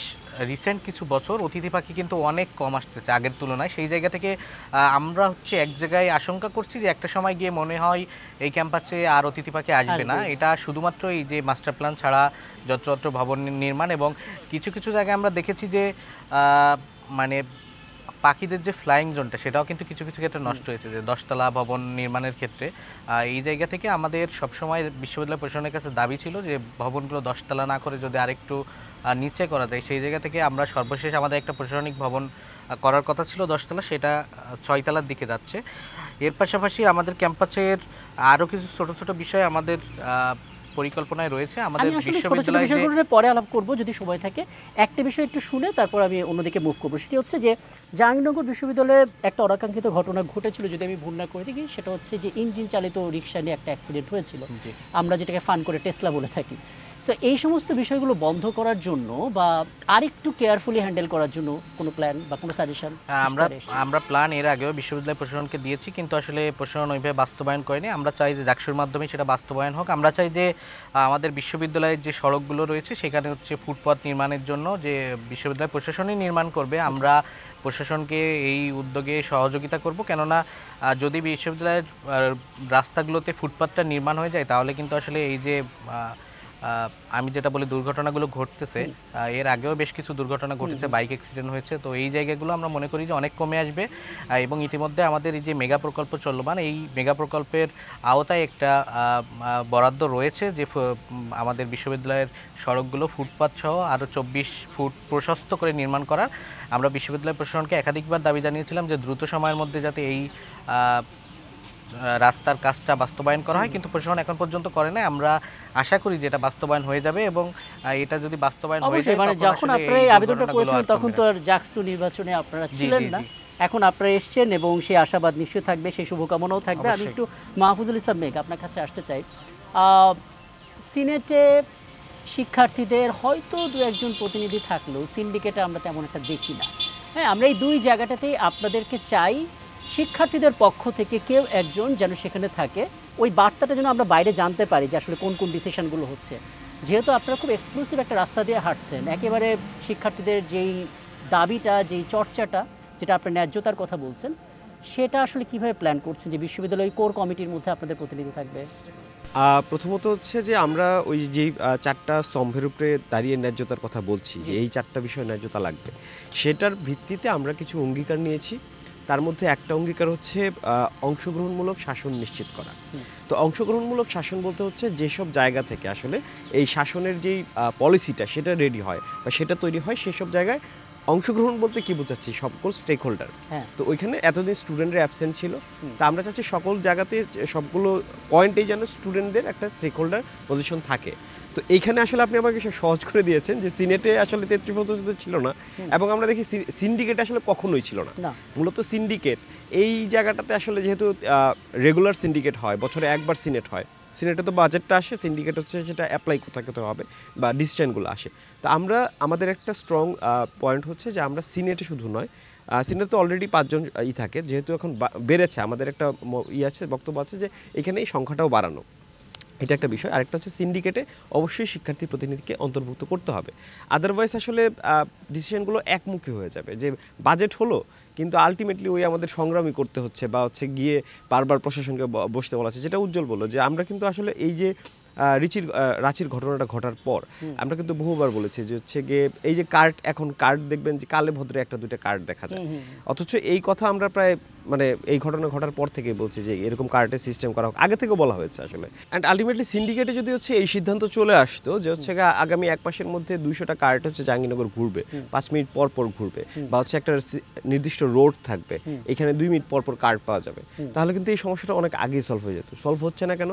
Speaker 4: রিসেন্ট কিছু বছর অতিথি পাখি কিন্তু অনেক কম আসতেছে আগের তুলনায়। সেই জায়গা থেকে আমরা হচ্ছে এক জায়গায় আশঙ্কা করছি যে একটা সময় গিয়ে মনে হয় এই ক্যাম্পাসে আর অতিথি পাখি আসবে না। এটা শুধুমাত্র এই যে মাস্টার প্ল্যান ছাড়া যত্রতত্র ভবন নির্মাণ এবং কিছু কিছু জায়গায় আমরা দেখেছি যে মানে পাখিদের যে ফ্লাইং জোনটা সেটাও কিন্তু কিছু কিছু ক্ষেত্রে নষ্ট হয়েছে, যে 10তলা ভবন নির্মাণের ক্ষেত্রে। এই জায়গা থেকে আমাদের সবসময় বিশ্ববিদ্যালয় প্রশাসনের কাছে দাবি ছিল যে ভবনগুলো 10তলা না করে যদি আরেকটু নিচে করা যায়। সেই জায়গা থেকে আমরা সর্বশেষ আমাদের একটা প্রশাসনিক ভবন করার কথা ছিল 10তলা, সেটা 6তলার দিকে যাচ্ছে। এর পাশাপাশি আমাদের ক্যাম্পাসের আরও কিছু ছোট ছোট বিষয় আমাদের পরিকল্পনায় রয়েছে। আমাদের
Speaker 1: বিশ্ববিদ্যালয়ে পরে আলাপ করব যদি সময় থাকে। একটা বিষয় একটু শুনে তারপর আমি অন্যদিকে মুভ করবো। সেটি হচ্ছে যে জাহাঙ্গীরনগর বিশ্ববিদ্যালয়ে একটা অনাকাঙ্ক্ষিত ঘটনা ঘটেছিল, যদি আমি ভুল না করে থাকি। সেটা হচ্ছে যে ইঞ্জিন চালিত রিক্সা নিয়ে একটা অ্যাক্সিডেন্ট হয়েছিল, আমরা যেটাকে ফান করে টেসলা বলে থাকি। সো এই সমস্ত বিষয়গুলো বন্ধ করার জন্য বা আরেকটু কেয়ারফুলি হ্যান্ডেল করার জন্য কোনো প্ল্যান বা কোনো সাজেশন?
Speaker 4: আমরা প্ল্যান এর আগেও বিশ্ববিদ্যালয় প্রশাসনকে দিয়েছি, কিন্তু আসলে প্রশাসন ওইভাবে বাস্তবায়ন করেনি। আমরা চাই যে জাকসুর মাধ্যমে সেটা বাস্তবায়ন হোক। আমরা চাই যে আমাদের বিশ্ববিদ্যালয়ের যে সড়কগুলো রয়েছে সেখানে হচ্ছে ফুটপাথ নির্মাণের জন্য যে বিশ্ববিদ্যালয় প্রশাসনই নির্মাণ করবে, আমরা প্রশাসনকে এই উদ্যোগে সহযোগিতা করব। কেননা যদি বিশ্ববিদ্যালয়ের রাস্তাগুলোতে ফুটপাথটা নির্মাণ হয়ে যায় তাহলে কিন্তু আসলে এই যে আমি যেটা বলি দুর্ঘটনাগুলো ঘটতেছে, এর আগেও বেশ কিছু দুর্ঘটনা ঘটেছে, বাইক অ্যাক্সিডেন্ট হয়েছে। তো এই জায়গাগুলো আমরা মনে করি যে অনেক কমে আসবে। এবং ইতিমধ্যে আমাদের এই যে মেগা প্রকল্প চলমান, এই মেগা প্রকল্পের আওতায় একটা বরাদ্দ রয়েছে যে আমাদের বিশ্ববিদ্যালয়ের সড়কগুলো ফুটপাথ সহ আরও 24 ফুট প্রশস্ত করে নির্মাণ করার। আমরা বিশ্ববিদ্যালয় প্রশাসনকে একাধিকবার দাবি জানিয়েছিলাম যে দ্রুত সময়ের মধ্যে যাতে এই রাস্তার কাজটা বাস্তবায়ন করা হয়, কিন্তু প্রশাসন এখন পর্যন্ত করে না। আমরা আশা করি যে এটা বাস্তবায়ন হয়ে যাবে এবং এটা যদি বাস্তবায়ন হয়ে যায়,
Speaker 1: মানে যখন আপনারা এই আবেদনটা করেছিলেন তখন তো আর জাকসু নির্বাচনে আপনারা ছিলেন না, এখন আপনারা এসছেন এবং সেই আশাবাদ নিশ্চয়ই থাকবে, সেই শুভকামনাও থাকবে। আমি একটু মাহফুজুল ইসলাম মেঘ আপনার কাছে আসতে চাই। সিনেটে শিক্ষার্থীদের হয়তো দু একজন প্রতিনিধি থাকলেও সিন্ডিকেটে আমরা তেমন একটা দেখি না। হ্যাঁ, আমরা এই দুই জায়গাটাতেই আপনাদেরকে চাই শিক্ষার্থীদের পক্ষ থেকে কেউ একজন যেন সেখানে থাকে, ওই বার্তাটা যেন আমরা বাইরে জানতে পারি যে আসলে কোন কোন ডিসিশনগুলো হচ্ছে। যেহেতু আপনারা খুব এক্সক্লুসিভ একটা রাস্তা দিয়ে হাঁটছেন, একেবারে শিক্ষার্থীদের যেই দাবিটা, যেই চর্চাটা, যেটা আপনার ন্যায্যতার কথা বলছেন, সেটা আসলে কিভাবে প্ল্যান করছেন যে বিশ্ববিদ্যালয় কোর কমিটির মধ্যে আপনাদের প্রতিনিধি থাকবে?
Speaker 5: প্রথমত হচ্ছে যে আমরা ওই যেই 4টা স্তম্ভের উপরে দাঁড়িয়ে ন্যায্যতার কথা বলছি, যে এই 4টা বিষয় ন্যায্যতা লাগবে, সেটার ভিত্তিতে আমরা কিছু অঙ্গীকার নিয়েছি। তার মধ্যে একটা অঙ্গীকার হচ্ছে অংশগ্রহণমূলক শাসন নিশ্চিত করা। তো অংশগ্রহণমূলক শাসন বলতে হচ্ছে যেসব জায়গা থেকে আসলে এই শাসনের যেই পলিসিটা সেটা রেডি হয় বা সেটা তৈরি হয়, সেসব জায়গায় অংশগ্রহণ বলতে কি বোঝাচ্ছি, সকল স্টেক হোল্ডার। তো ওইখানে এতদিন স্টুডেন্টরা অ্যাবসেন্ট ছিল, তা আমরা চাচ্ছি সকল জায়গাতে সবগুলো পয়েন্টেই যেন স্টুডেন্টদের একটা স্টেক হোল্ডার পজিশন থাকে। তো এইখানে আসলে আপনি আমাকে সহজ করে দিয়েছেন যে সিনেটে আসলে 33% ছিল না, এবং আমরা দেখি সিন্ডিকেট আসলে কখনোই ছিল না। মূলত সিন্ডিকেট এই জায়গাটাতে আসলে যেহেতু রেগুলার সিন্ডিকেট হয়, বছরে একবার সিনেট হয়, সিনেটে তো বাজেটটা আসে, সিন্ডিকেট হচ্ছে সেটা অ্যাপ্লাই করতে হবে বা ডিসিশনগুলো আসে। তো আমরা আমাদের একটা স্ট্রং পয়েন্ট হচ্ছে যে আমরা সিনেটে শুধু নয়, সিনেটে তো অলরেডি 5 জন থাকে, যেহেতু এখন বেড়েছে, আমাদের একটা আছে, বক্তব্য আছে যে এখানে এই সংখ্যাটাও বাড়ানো। এটা একটা বিষয়। আরেকটা হচ্ছে সিন্ডিকেটে অবশ্যই শিক্ষার্থী প্রতিনিধিকে অন্তর্ভুক্ত করতে হবে। আদারওয়াইজ আসলে ডিসিশনগুলো একমুখী হয়ে যাবে, যে বাজেট হলো কিন্তু আলটিমেটলি ওই আমাদের সংগ্রামই করতে হচ্ছে, বা হচ্ছে গিয়ে বারবার প্রশাসনকে বসতে বলা হচ্ছে। যেটা উজ্জ্বল বললো যে আমরা কিন্তু আসলে এই যে রাঁচির ঘটনাটা ঘটার পর আমরা কিন্তু বহুবার বলেছি যে হচ্ছে গিয়ে এই যে এখন কার্ড দেখবেন যে কালে ভদ্রে একটা দুইটা কার্ড দেখা যায়, অথচ এই কথা আমরা প্রায় মানে এই ঘটনা ঘটার পর থেকে বলছি যে এরকম কার্ডের সিস্টেম করা হোক, আগে থেকে বলা হয়েছে আসলে। অ্যান্ড আলটিমেটলি সিন্ডিকেটে যদি হচ্ছে এই সিদ্ধান্ত চলে আসতো যে হচ্ছে আগামী 1 মাসের মধ্যে 200টা কার্ড হচ্ছে জাহাঙ্গীরনগর ঘুরবে, 5 মিনিট পর পর ঘুরবে, বা হচ্ছে একটা নির্দিষ্ট রোড থাকবে, এখানে 2 মিনিট পর পর কার্ড পাওয়া যাবে, তাহলে কিন্তু এই সমস্যাটা অনেক আগেই সলভ হয়ে যেত। সলভ হচ্ছে না কেন?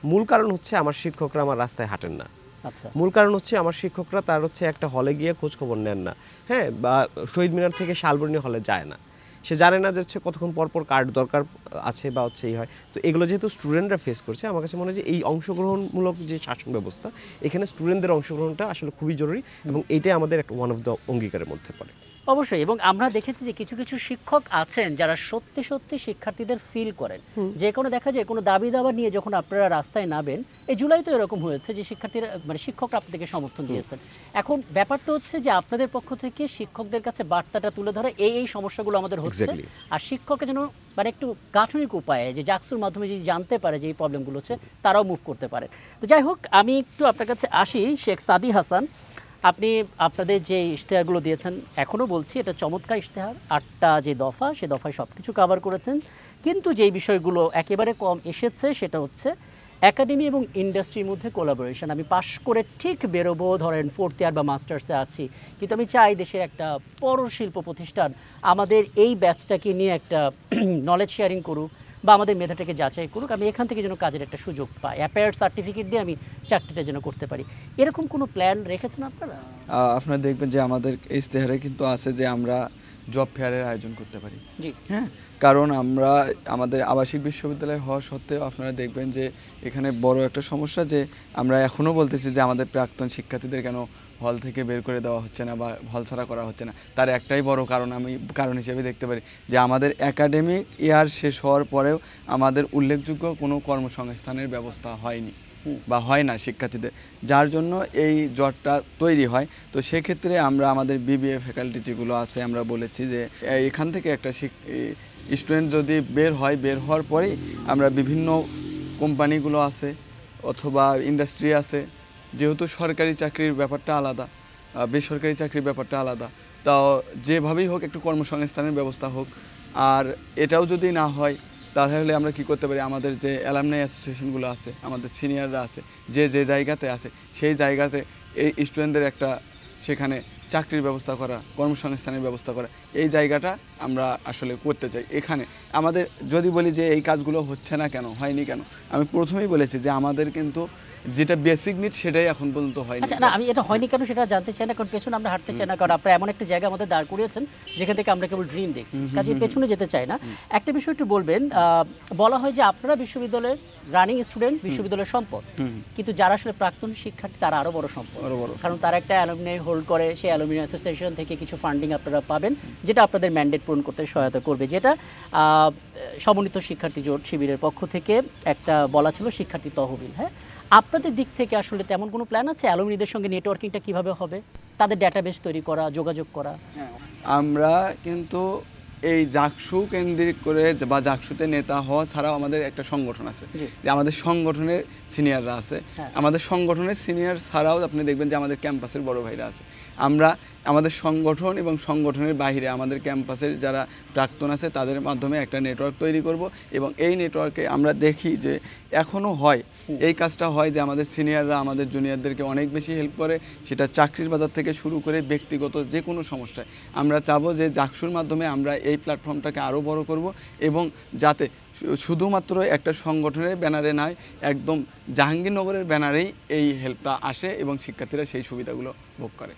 Speaker 5: মূল কারণ হচ্ছে আমার শিক্ষকরা আমার রাস্তায় হাঁটেন না।
Speaker 1: আচ্ছা,
Speaker 5: মূল কারণ হচ্ছে আমার শিক্ষকরা তার হচ্ছে একটা হলে গিয়ে খোঁজ খবর নেন না, হ্যাঁ, বা শহীদ মিনার থেকে শালবনী হলে যায় না, সে জানে না যে হচ্ছে কতক্ষণ পর পর কার্ড দরকার আছে বা হচ্ছে এই হয়। তো এগুলো যেহেতু স্টুডেন্টরা ফেস করছে, আমার কাছে মনে হয় যে এই অংশগ্রহণমূলক যে শাসন ব্যবস্থা, এখানে স্টুডেন্টদের অংশগ্রহণটা আসলে খুবই জরুরি, এবং এইটাই আমাদের একটা ওয়ান অফ দ্য অঙ্গীকারের মধ্যে পড়ে।
Speaker 1: অবশ্যই। এবং আমরা দেখেছি যে কিছু কিছু শিক্ষক আছেন যারা সত্যি সত্যি শিক্ষার্থীদের ফিল করেন, যে কোনো দেখা যায় কোনো দাবি দাবা নিয়ে যখন আপনারা রাস্তায় নামেন, এই জুলাই তো এরকম হয়েছে যে শিক্ষার্থীরা মানে শিক্ষকরা আপনাদেরকে সমর্থন দিয়েছেন। এখন ব্যাপারটা হচ্ছে যে আপনাদের পক্ষ থেকে শিক্ষকদের কাছে বার্তাটা তুলে ধরে এই সমস্যাগুলো আমাদের হচ্ছে, আর শিক্ষকরা যেন মানে একটু গাঠনিক উপায়ে যে জাকসুর মাধ্যমে যদি জানতে পারে যে এই প্রবলেমগুলো হচ্ছে, তারাও মুভ করতে পারে। তো যাই হোক, আমি একটু আপনার কাছে আসি। শেখ সাদি হাসান, আপনি আপনাদের যে ইশতেহারগুলো দিয়েছেন, এখনও বলছি এটা চমৎকার ইশতেহার, 8টা যে দফা, সে দফায় সব কিছু কভার করেছেন। কিন্তু যেই বিষয়গুলো একেবারে কম এসেছে সেটা হচ্ছে একাডেমি এবং ইন্ডাস্ট্রির মধ্যে কোলাবোরেশন। আমি পাশ করে ঠিক বেরোবো, ধরেন 4th ইয়ার বা মাস্টার্সে আছি, কিন্তু আমি চাই দেশের একটা বড় শিল্প প্রতিষ্ঠান আমাদের এই ব্যাচটাকে নিয়ে একটা নলেজ শেয়ারিং করুক বা আমাদের মেধাটাকে যাচাই করুক, আমি এখান থেকে যেন কাজের একটা সুযোগ পাই, অ্যাপায়ার্ড সার্টিফিকেট দিয়ে আমি চাকরিটা যেন করতে পারি। এরকম কোনো প্ল্যান রেখেছেন আপনারা?
Speaker 2: আপনারা দেখবেন যে আমাদের ইশতেহারে কিন্তু আছে যে আমরা জব ফেয়ারের আয়োজন করতে পারি।
Speaker 1: জি,
Speaker 2: হ্যাঁ, কারণ আমরা আমাদের আবাসিক বিশ্ববিদ্যালয় হওয়া সত্ত্বেও আপনারা দেখবেন যে এখানে বড় একটা সমস্যা যে আমরা এখনও বলতেছি যে আমাদের প্রাক্তন শিক্ষার্থীদের কেন হল থেকে বের করে দেওয়া হচ্ছে না বা হল ছাড়া করা হচ্ছে না। তার একটাই বড় কারণ আমি কারণ হিসেবে দেখতে পারি যে আমাদের একাডেমিক ইয়ার শেষ হওয়ার পরেও আমাদের উল্লেখযোগ্য কোনো কর্মসংস্থানের ব্যবস্থা হয়নি বা হয় না শিক্ষার্থীদের, যার জন্য এই জটটা তৈরি হয়। তো সেক্ষেত্রে আমরা আমাদের বিবিএ ফ্যাকাল্টি যেগুলো আছে, আমরা বলেছি যে এখান থেকে একটা স্টুডেন্ট যদি বের হওয়ার পরেই আমরা বিভিন্ন কোম্পানিগুলো আছে অথবা ইন্ডাস্ট্রি আছে, যেহেতু সরকারি চাকরির ব্যাপারটা আলাদা, বেসরকারি চাকরির ব্যাপারটা আলাদা, তাও যেভাবেই হোক একটু কর্মসংস্থানের ব্যবস্থা হোক। আর এটাও যদি না হয় তাহলে আমরা কি করতে পারি, আমাদের যে অ্যালামনাই অ্যাসোসিয়েশনগুলো আছে, আমাদের সিনিয়ররা আছে, যে জায়গাতে আছে সেই জায়গাতে এই স্টুডেন্টদের একটা সেখানে চাকরির ব্যবস্থা করা, কর্মসংস্থানের ব্যবস্থা করা, এই জায়গাটা আমরা আসলে করতে চাই। এখানে আমাদের যদি বলি যে এই কাজগুলো হচ্ছে না কেন, হয়নি কেন, আমি প্রথমেই বলেছি যে আমাদের কিন্তু যেটা বেসিক নিড সেটাই এখন পর্যন্ত হয়নি।
Speaker 1: আচ্ছা, না আমি এটা হয়নি কেন সেটা জানতে চাই না, কারণ পেছনে আমরা হাঁটতে চাই না, কারণ আপনারা এমন একটা জায়গা আমাদের দাঁড় করিয়েছেন যেখান থেকে আমরা কেবল ড্রিম দেখছি, কাজে পেছনে যেতে চাই না। একটা বিষয় একটু বলবেন, বলা হয় যে আপনারা বিশ্ববিদ্যালয়ের রানিং স্টুডেন্ট, বিশ্ববিদ্যালয়ের সম্পদ, কিন্তু যারা আসলে প্রাক্তন শিক্ষার্থী তারা আরও বড় সম্পদ, কারণ তারা একটা অ্যালুমিনাই হোল্ড করে, সেই অ্যালুমিনাই অ্যাসোসিয়েশন থেকে কিছু ফান্ডিং আপনারা পাবেন, যেটা আপনাদের ম্যান্ডেট পূরণ করতে সহায়তা করবে, যেটা সমন্বিত শিক্ষার্থী জোট শিবিরের পক্ষ থেকে একটা বলা ছিল শিক্ষার্থী তহবিল। হ্যাঁ, আপনাদের দিক থেকে আসলে তেমন কোনো প্ল্যান আছে? অ্যালুমিনিদের সঙ্গে নেটওয়ার্কিংটা কিভাবে হবে, তাদের ডাটাবেস তৈরি করা, যোগাযোগ করা?
Speaker 2: আমরা কিন্তু এই জাকসু কেন্দ্রিক করে বা জাকসুতে নেতা হওয়া ছাড়াও আমাদের একটা সংগঠন আছে, যে আমাদের সংগঠনের সিনিয়ররা আছে। আমাদের সংগঠনের সিনিয়র ছাড়াও আপনি দেখবেন যে আমাদের ক্যাম্পাসের বড় ভাইরা আছে। আমরা আমাদের সংগঠন এবং সংগঠনের বাইরে আমাদের ক্যাম্পাসের যারা প্রাক্তন আছে তাদের মাধ্যমে একটা নেটওয়ার্ক তৈরি করব, এবং এই নেটওয়ার্কে আমরা দেখি যে এখনও হয়, এই কাজটা হয় যে আমাদের সিনিয়ররা আমাদের জুনিয়রদেরকে অনেক বেশি হেল্প করে, সেটা চাকরির বাজার থেকে শুরু করে ব্যক্তিগত যে কোনো সমস্যায়। আমরা চাবো যে জাকসুর মাধ্যমে আমরা এই প্ল্যাটফর্মটাকে আরও বড় করব, এবং যাতে শুধুমাত্র একটা সংগঠনের ব্যানারে নয়, একদম জাহাঙ্গীরনগরের ব্যানারেই এই হেল্পটা আসে এবং শিক্ষার্থীরা সেই সুবিধাগুলো ভোগ করে।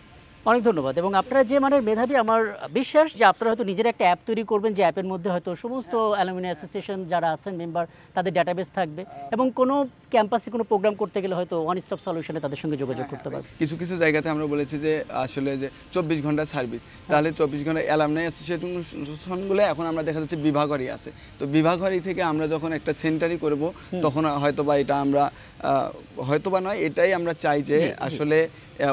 Speaker 1: অনেক ধন্যবাদ। এবং আপনারা যে মানের মেধাবী, আমার বিশ্বাস যে আপনারা হয়তো নিজের একটা অ্যাপ তৈরি করবেন, যে অ্যাপের মধ্যে হয়তো সমস্ত অ্যালুমিনি অ্যাসোসিয়েশন যারা আছেন মেম্বার, তাদের ডাটাবেস থাকবে, এবং কোনো ক্যাম্পাসে কোনো প্রোগ্রাম করতে গেলে হয়তো ওয়ান স্টপ সলিউশনে তাদের সঙ্গে যোগাযোগ করতে পারবে।
Speaker 2: কিছু কিছু জায়গাতে আমরা বলেছি যে আসলে যে 24 ঘন্টা সার্ভিস, তাহলে 24 ঘন্টা অ্যালামনাই অ্যাসোসিয়েশনগুলো এখন আমরা দেখা যাচ্ছে বিভাগরই আছে, তো বিভাগরই থেকে আমরা যখন একটা সেন্টারই করব তখন হয়তোবা এটা আমরা হয়তোবা নয়, এটাই আমরা চাই যে আসলে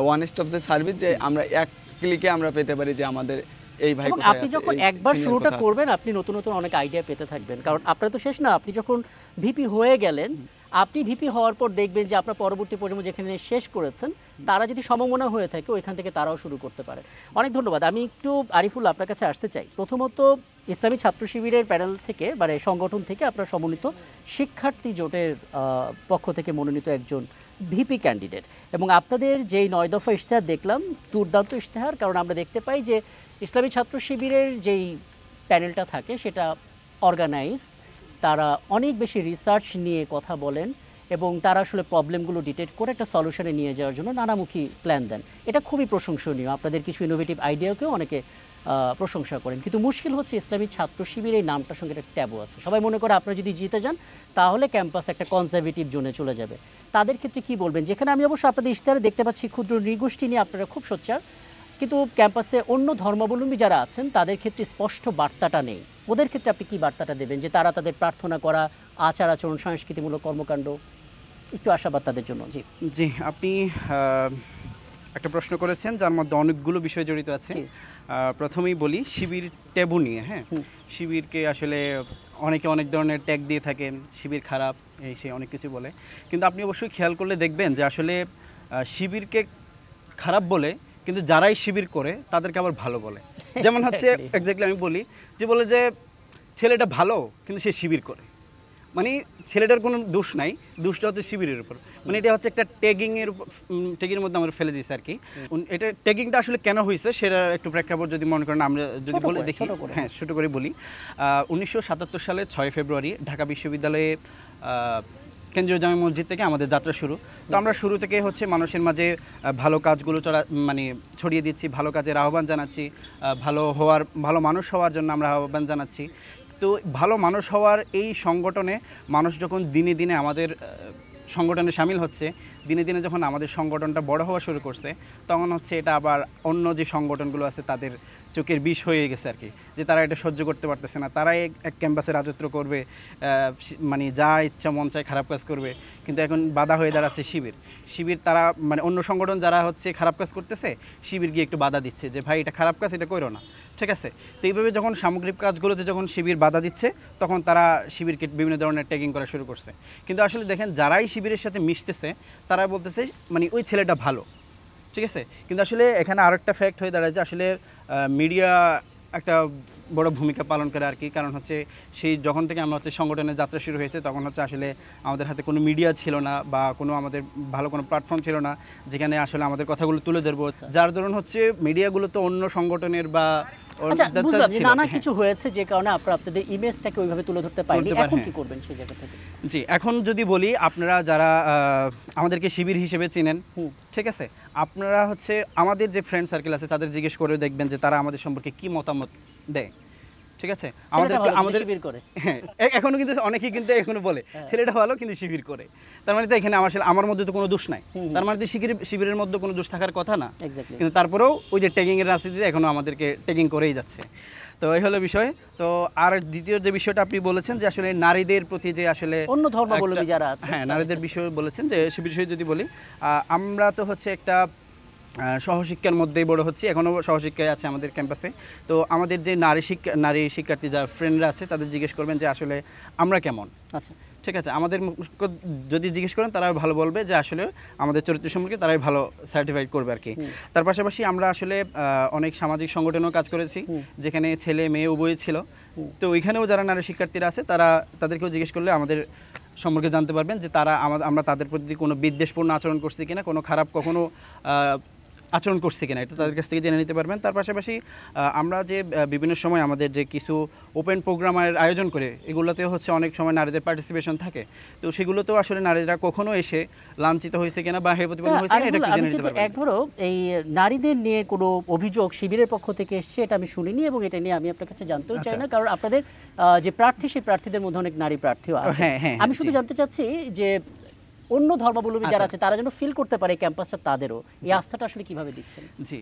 Speaker 2: ওয়ান স্টপ যে সার্ভিস, যে আমরা এক ক্লিকে আমরা পেতে পারি যে আমাদের এই ভাই
Speaker 1: এবং
Speaker 2: কোথায়
Speaker 1: আপনি
Speaker 2: আছে,
Speaker 1: যখন
Speaker 2: এই
Speaker 1: একবার
Speaker 2: senior
Speaker 1: শুরুটা
Speaker 2: কোথায় আছে।
Speaker 1: করবেন, আপনি নতুন নতুন অনেক আইডিয়া পেতে থাকবেন, কারণ আপনার তো শেষ না। আপনি যখন ভিপি হয়ে গেলেন, আপনি ভিপি হওয়ার পর দেখবেন যে আপনার পরবর্তী প্রজন্ম যেখানে শেষ করেছেন, তারা যদি সমমনা হয়ে থাকে ওইখান থেকে তারাও শুরু করতে পারে। অনেক ধন্যবাদ। আমি একটু আরিফুল আপনার কাছে আসতে চাই। প্রথমত ইসলামী ছাত্র শিবিরের প্যানেল থেকে, মানে সংগঠন থেকে আপনার সমন্বিত শিক্ষার্থী জোটের পক্ষ থেকে মনোনীত একজন ভিপি ক্যান্ডিডেট, এবং আপনাদের যেই 9 দফা ইশতেহার দেখলাম, দুর্দান্ত ইশতেহার। কারণ আমরা দেখতে পাই যে ইসলামী ছাত্র শিবিরের যেই প্যানেলটা থাকে সেটা অর্গানাইজ, তারা অনেক বেশি রিসার্চ নিয়ে কথা বলেন, এবং তারা আসলে প্রবলেমগুলো ডিটেক্ট করে একটা সলিউশনে নিয়ে যাওয়ার জন্য নানামুখী প্ল্যান দেন। এটা খুবই প্রশংসনীয়। আপনাদের কিছু ইনোভেটিভ আইডিয়াকেও অনেকে প্রশংসা করেন, কিন্তু মুশকিল হচ্ছে ইসলামী ছাত্র শিবির এই নামটার সঙ্গে একটা ট্যাবু আছে। সবাই মনে করে আপনারা যদি জিতে যান তাহলে ক্যাম্পাস একটা কনজারভেটিভ জোনে চলে যাবে। তাদের ক্ষেত্রে কি বলবেন? যেখানে আমি অবশ্য আপনাদের ইশতেহারে দেখতে পাচ্ছি ক্ষুদ্র নৃগোষ্ঠী নিয়ে আপনারা খুব সোচ্চার, কিন্তু ক্যাম্পাসে অন্য ধর্মাবলম্বী যারা আছেন তাদের ক্ষেত্রে স্পষ্ট বার্তাটা নেই। ওদের ক্ষেত্রে আপনি কি বার্তাটা দেবেন, যে তারা তাদের প্রার্থনা করা, আচার আচরণ, সংস্কৃতিমূলক কর্মকাণ্ড, একটু আশাবাদ তাদের জন্য? জি
Speaker 3: জি, আপনি একটা প্রশ্ন করেছেন যার মধ্যে অনেকগুলো বিষয় জড়িত আছে।
Speaker 1: জি।
Speaker 3: প্রথমেই বলি শিবির ট্যাবু নিয়ে। হ্যাঁ, শিবিরকে আসলে অনেকে অনেক ধরনের ট্যাগ দিয়ে থাকেন, শিবির খারাপ, এই সেই অনেক কিছু বলে, কিন্তু আপনি অবশ্যই খেয়াল করলে দেখবেন যে আসলে শিবিরকে খারাপ বলে, কিন্তু যারাই শিবির করে তাদেরকে আবার ভালো বলে। যেমন হচ্ছে এক্স্যাক্টলি আমি বলি যে বলে যে ছেলেটা ভালো কিন্তু সে শিবির করে, মানে ছেলেটার কোনো দোষ নাই, দোষটা হচ্ছে শিবিরের উপর। মানে এটা হচ্ছে একটা ট্যাগিংয়ের ট্যাগের মধ্যে আমরা ফেলে দিয়েছি আর কি। এটা ট্যাগিংটা আসলে কেন হয়েছে সেটা একটু প্রেক্ষাপট যদি মনে করেন, আমরা যদি বলে দেখি। হ্যাঁ, ছোটো করে বলি। 1977 সালে 6 ফেব্রুয়ারি ঢাকা বিশ্ববিদ্যালয়ে কেন্দ্রীয় জামে মসজিদ থেকে আমাদের যাত্রা শুরু। তো আমরা শুরু থেকে হচ্ছে মানুষের মাঝে ভালো কাজগুলো মানে ছড়িয়ে দিচ্ছি, ভালো কাজের আহ্বান জানাচ্ছি, ভালো মানুষ হওয়ার জন্য আমরা আহ্বান জানাচ্ছি। তো ভালো মানুষ হওয়ার এই সংগঠনে মানুষ যখন দিনে দিনে আমাদের সংগঠনে সামিল হচ্ছে, দিনে দিনে যখন আমাদের সংগঠনটা বড় হওয়া শুরু করছে, তখন হচ্ছে এটা আবার অন্য যে সংগঠনগুলো আছে তাদের চোখের বিষ হয়ে গেছে আর কি, যে তারা এটা সহ্য করতে পারতেছে না, তারাই এক ক্যাম্পাসে রাজত্ব করবে, মানে যা ইচ্ছা মন চায় খারাপ কাজ করবে। কিন্তু এখন বাধা হয়ে দাঁড়াচ্ছে শিবির। তারা মানে অন্য সংগঠন যারা হচ্ছে খারাপ কাজ করতেছে, শিবির গিয়ে একটু বাধা দিচ্ছে যে ভাই এটা খারাপ কাজ, এটা করো না, ঠিক আছে। তো এইভাবে যখন সামগ্রিক কাজগুলোতে যখন শিবির বাধা দিচ্ছে, তখন তারা শিবিরকে বিভিন্ন ধরনের ট্যাগিং করা শুরু করছে। কিন্তু আসলে দেখেন, যারাই শিবিরের সাথে মিশতেছে তারা বলতেছে মানে ওই ছেলেটা ভালো, ঠিক আছে। কিন্তু আসলে এখানে আরেকটা ফ্যাক্ট হয়ে দাঁড়ায় যে আসলে মিডিয়া একটা বড় ভূমিকা পালন করে আর কি। কারণ হচ্ছে সেই যখন থেকে আমরা হচ্ছে সংগঠনের যাত্রা শুরু হয়েছে, তখন হচ্ছে আসলে আমাদের হাতে কোনো মিডিয়া ছিল না, বা কোনো আমাদের ভালো কোনো প্ল্যাটফর্ম ছিল না যেখানে আসলে আমাদের কথাগুলো তুলে ধরবো। যার ধরুন হচ্ছে মিডিয়াগুলো তো অন্য সংগঠনের বা
Speaker 1: আচ্ছা, বুঝলাম যে নানা কিছু হয়েছে যে কারণে আপনারা আপনাদের ইমেজটাকে ওইভাবে তুলে ধরতে পারেননি। এখন কি করবেন সেই জায়গা থেকে?
Speaker 3: জি, এখন যদি বলি, আপনারা যারা আমাদেরকে শিবির হিসেবে চিনেন, ঠিক আছে, আপনারা হচ্ছে আমাদের যে ফ্রেন্ড সার্কেল আছে তাদের জিজ্ঞেস করে দেখবেন যে তারা আমাদের সম্পর্কে কি মতামত দেয়, ঠিক আছে। আমাদের
Speaker 1: শিবির করে,
Speaker 3: হ্যাঁ, এখনো কিন্তু অনেকেই কিন্তু এখনো বলে ছেলেটা ভালো কিন্তু শিবির করে। তার মানে তো এখানে আমার মধ্যে তো কোনো দোষ নাই, তার মানে তো শিবিরের মধ্যে কোনো দোষ থাকার কথা না। কিন্তু তারপরেও ওই যে ট্যাগিং এর রাজনীতিতে এখনো আমাদেরকে ট্যাগিং করেই যাচ্ছে। তো এই হলো বিষয়। তো আর দ্বিতীয় যে বিষয়টা আপনি বলেছেন যে আসলে নারীদের প্রতি যে আসলে
Speaker 1: অন্য ধর্মাবলম্বী যারা আছে,
Speaker 3: হ্যাঁ, নারীদের বিষয় বলেছেন, যে সে বিষয়ে যদি বলি, আমরা তো হচ্ছে একটা সহশিক্ষার মধ্যেই বড় হচ্ছি, এখনও সহশিক্ষায় আছে আমাদের ক্যাম্পাসে। তো আমাদের যে নারী শিক্ষার্থী যারা ফ্রেন্ডরা আছে তাদের জিজ্ঞেস করবেন যে আসলে আমরা কেমন।
Speaker 1: আচ্ছা,
Speaker 3: ঠিক আছে, আমাদের যদি জিজ্ঞেস করেন তারা ভালো বলবে যে আসলে আমাদের চরিত্র সম্পর্কে তারাই ভালো সার্টিফাইড করবে আর কি। তার পাশাপাশি আমরা আসলে অনেক সামাজিক সংগঠনেও কাজ করেছি, যেখানে ছেলে মেয়ে উভয়ই ছিল। তো ওইখানেও যারা নারী শিক্ষার্থীরা আছে তাদেরকেও জিজ্ঞেস করলে আমাদের সম্পর্কে জানতে পারবেন যে আমরা তাদের প্রতি কোনো বিদ্বেষপূর্ণ আচরণ করছি কিনা, কোনো খারাপ কখনো আচরণ করছে কিনা এটা তাদের কাছ থেকে জেনে নিতে পারবেন। তার পাশাপাশি আমরা যে বিভিন্ন সময় আমাদের যে কিছু ওপেন প্রোগ্রামের আয়োজন করে এগুলোতেও হচ্ছে অনেক সময় নারীদের পার্টিসিপেশন থাকে, তো সেগুলোতেও আসলে নারীরা কখনো এসে লাঞ্ছিত হয়েছে কিনা বা হেয় প্রতিপন্ন হয়েছে কিনা এটা একটু জেনে নিতে পারবেন।
Speaker 1: এক ধরো এই নারীদের নিয়ে কোনো অভিযোগ শিবিরের পক্ষ থেকে এসছে এটা আমি শুনিনি, এবং এটা নিয়ে আমি আপনার কাছে জানতেও চাই না, কারণ আপনাদের যে প্রার্থী সেই প্রার্থীদের মধ্যে অনেক নারী প্রার্থীও আছে।
Speaker 3: হ্যাঁ,
Speaker 1: আমি শুধু জানতে চাচ্ছি যে অন্য ধর্মাবলম্বী যারা আছে তারা যেন ফিল করতে পারে ক্যাম্পাসটা তাদেরও, এই আস্থাটা আসলে কিভাবে দিচ্ছেন?
Speaker 3: জি,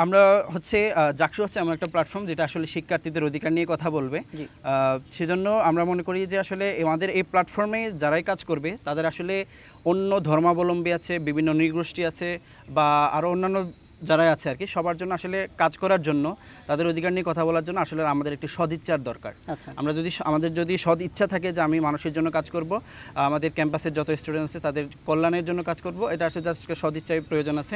Speaker 3: আমরা হচ্ছে জাকসু হচ্ছে এমন একটা প্ল্যাটফর্ম যেটা আসলে শিক্ষার্থীদের অধিকার নিয়ে কথা বলবে।
Speaker 1: জি।
Speaker 3: সেজন্য আমরা মনে করি যে আসলে আমাদের এই প্ল্যাটফর্মে যারাই কাজ করবে তাদের আসলে অন্য ধর্মাবলম্বী আছে, বিভিন্ন নৃগোষ্ঠী আছে বা আরও অন্যান্য যারাই আছে আর কি, সবার জন্য আসলে কাজ করার জন্য, তাদের অধিকার নিয়ে কথা বলার জন্য আসলে আমাদের একটি সদিচ্ছার দরকার।
Speaker 1: আচ্ছা।
Speaker 3: আমাদের যদি সদ ইচ্ছা থাকে যে আমি মানুষের জন্য কাজ করব, আমাদের ক্যাম্পাসের যত স্টুডেন্ট আছে তাদের কল্যাণের জন্য কাজ করব, এটা আসলে জাস্ট সদিচ্ছার প্রয়োজন আছে।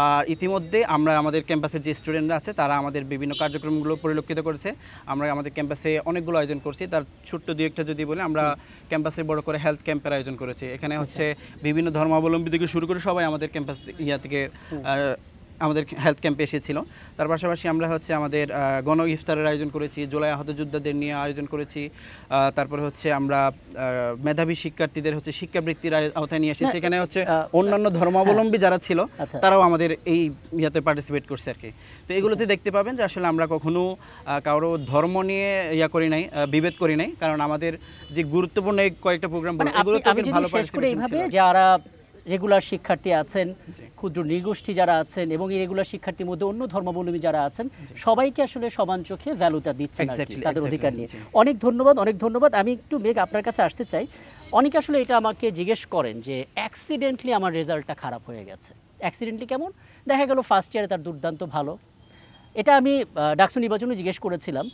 Speaker 3: আর ইতিমধ্যে আমরা আমাদের ক্যাম্পাসের যে স্টুডেন্টরা আছে তারা আমাদের বিভিন্ন কার্যক্রমগুলো পরিলক্ষিত করেছে। আমরা আমাদের ক্যাম্পাসে অনেকগুলো আয়োজন করছি, তার ছোট্ট দুই একটা যদি বলি, আমরা ক্যাম্পাসে বড় করে হেলথ ক্যাম্পের আয়োজন করেছি। এখানে হচ্ছে বিভিন্ন ধর্মাবলম্বী থেকে শুরু করে সবাই আমাদের ক্যাম্পাস থেকে আমাদের হেলথ ক্যাম্পে এসেছিল। তার পাশাপাশি আমরা হচ্ছে আমাদের গণ ইফতারের আয়োজন করেছি, জুলাই আহত যোদ্ধাদের নিয়ে আয়োজন করেছি। তারপরে হচ্ছে আমরা মেধাবী শিক্ষার্থীদের হচ্ছে শিক্ষাবৃত্তির আওতায় নিয়ে এসেছি। এখানে হচ্ছে অন্যান্য ধর্মাবলম্বী যারা ছিল তারাও আমাদের এই ইয়াতে পার্টিসিপেট করছে আর কি। তো এগুলোতে দেখতে পাবেন যে আসলে আমরা কখনো কারো ধর্ম নিয়ে করি নাই, বিভেদ করি নাই, কারণ আমাদের যে গুরুত্বপূর্ণ এই কয়েকটা প্রোগ্রাম ভালো
Speaker 1: পার্টিসিপেশন ছিল। যারা রেগুলার শিক্ষার্থী আছেন, ক্ষুদ্র নৃগোষ্ঠী যারা আছেন এবং এই রেগুলার শিক্ষার্থীর মধ্যে অন্য ধর্মাবলম্বী যারা আছেন, সবাইকে আসলে সমান চোখে ভ্যালুটা দিচ্ছেন তাদের অধিকার নিয়ে। অনেক ধন্যবাদ। আমি একটু মেঘ আপনার কাছে আসতে চাই। অনেকে আসলে এটা আমাকে জিজ্ঞেস করেন যে অ্যাক্সিডেন্টলি আমার রেজাল্টটা খারাপ হয়ে গেছে। অ্যাক্সিডেন্টলি কেমন? দেখা গেল ফার্স্ট ইয়ারে তার দুর্দান্ত ভালো, এটা আমি ডাকসু নির্বাচনে জিজ্ঞেস করেছিলাম।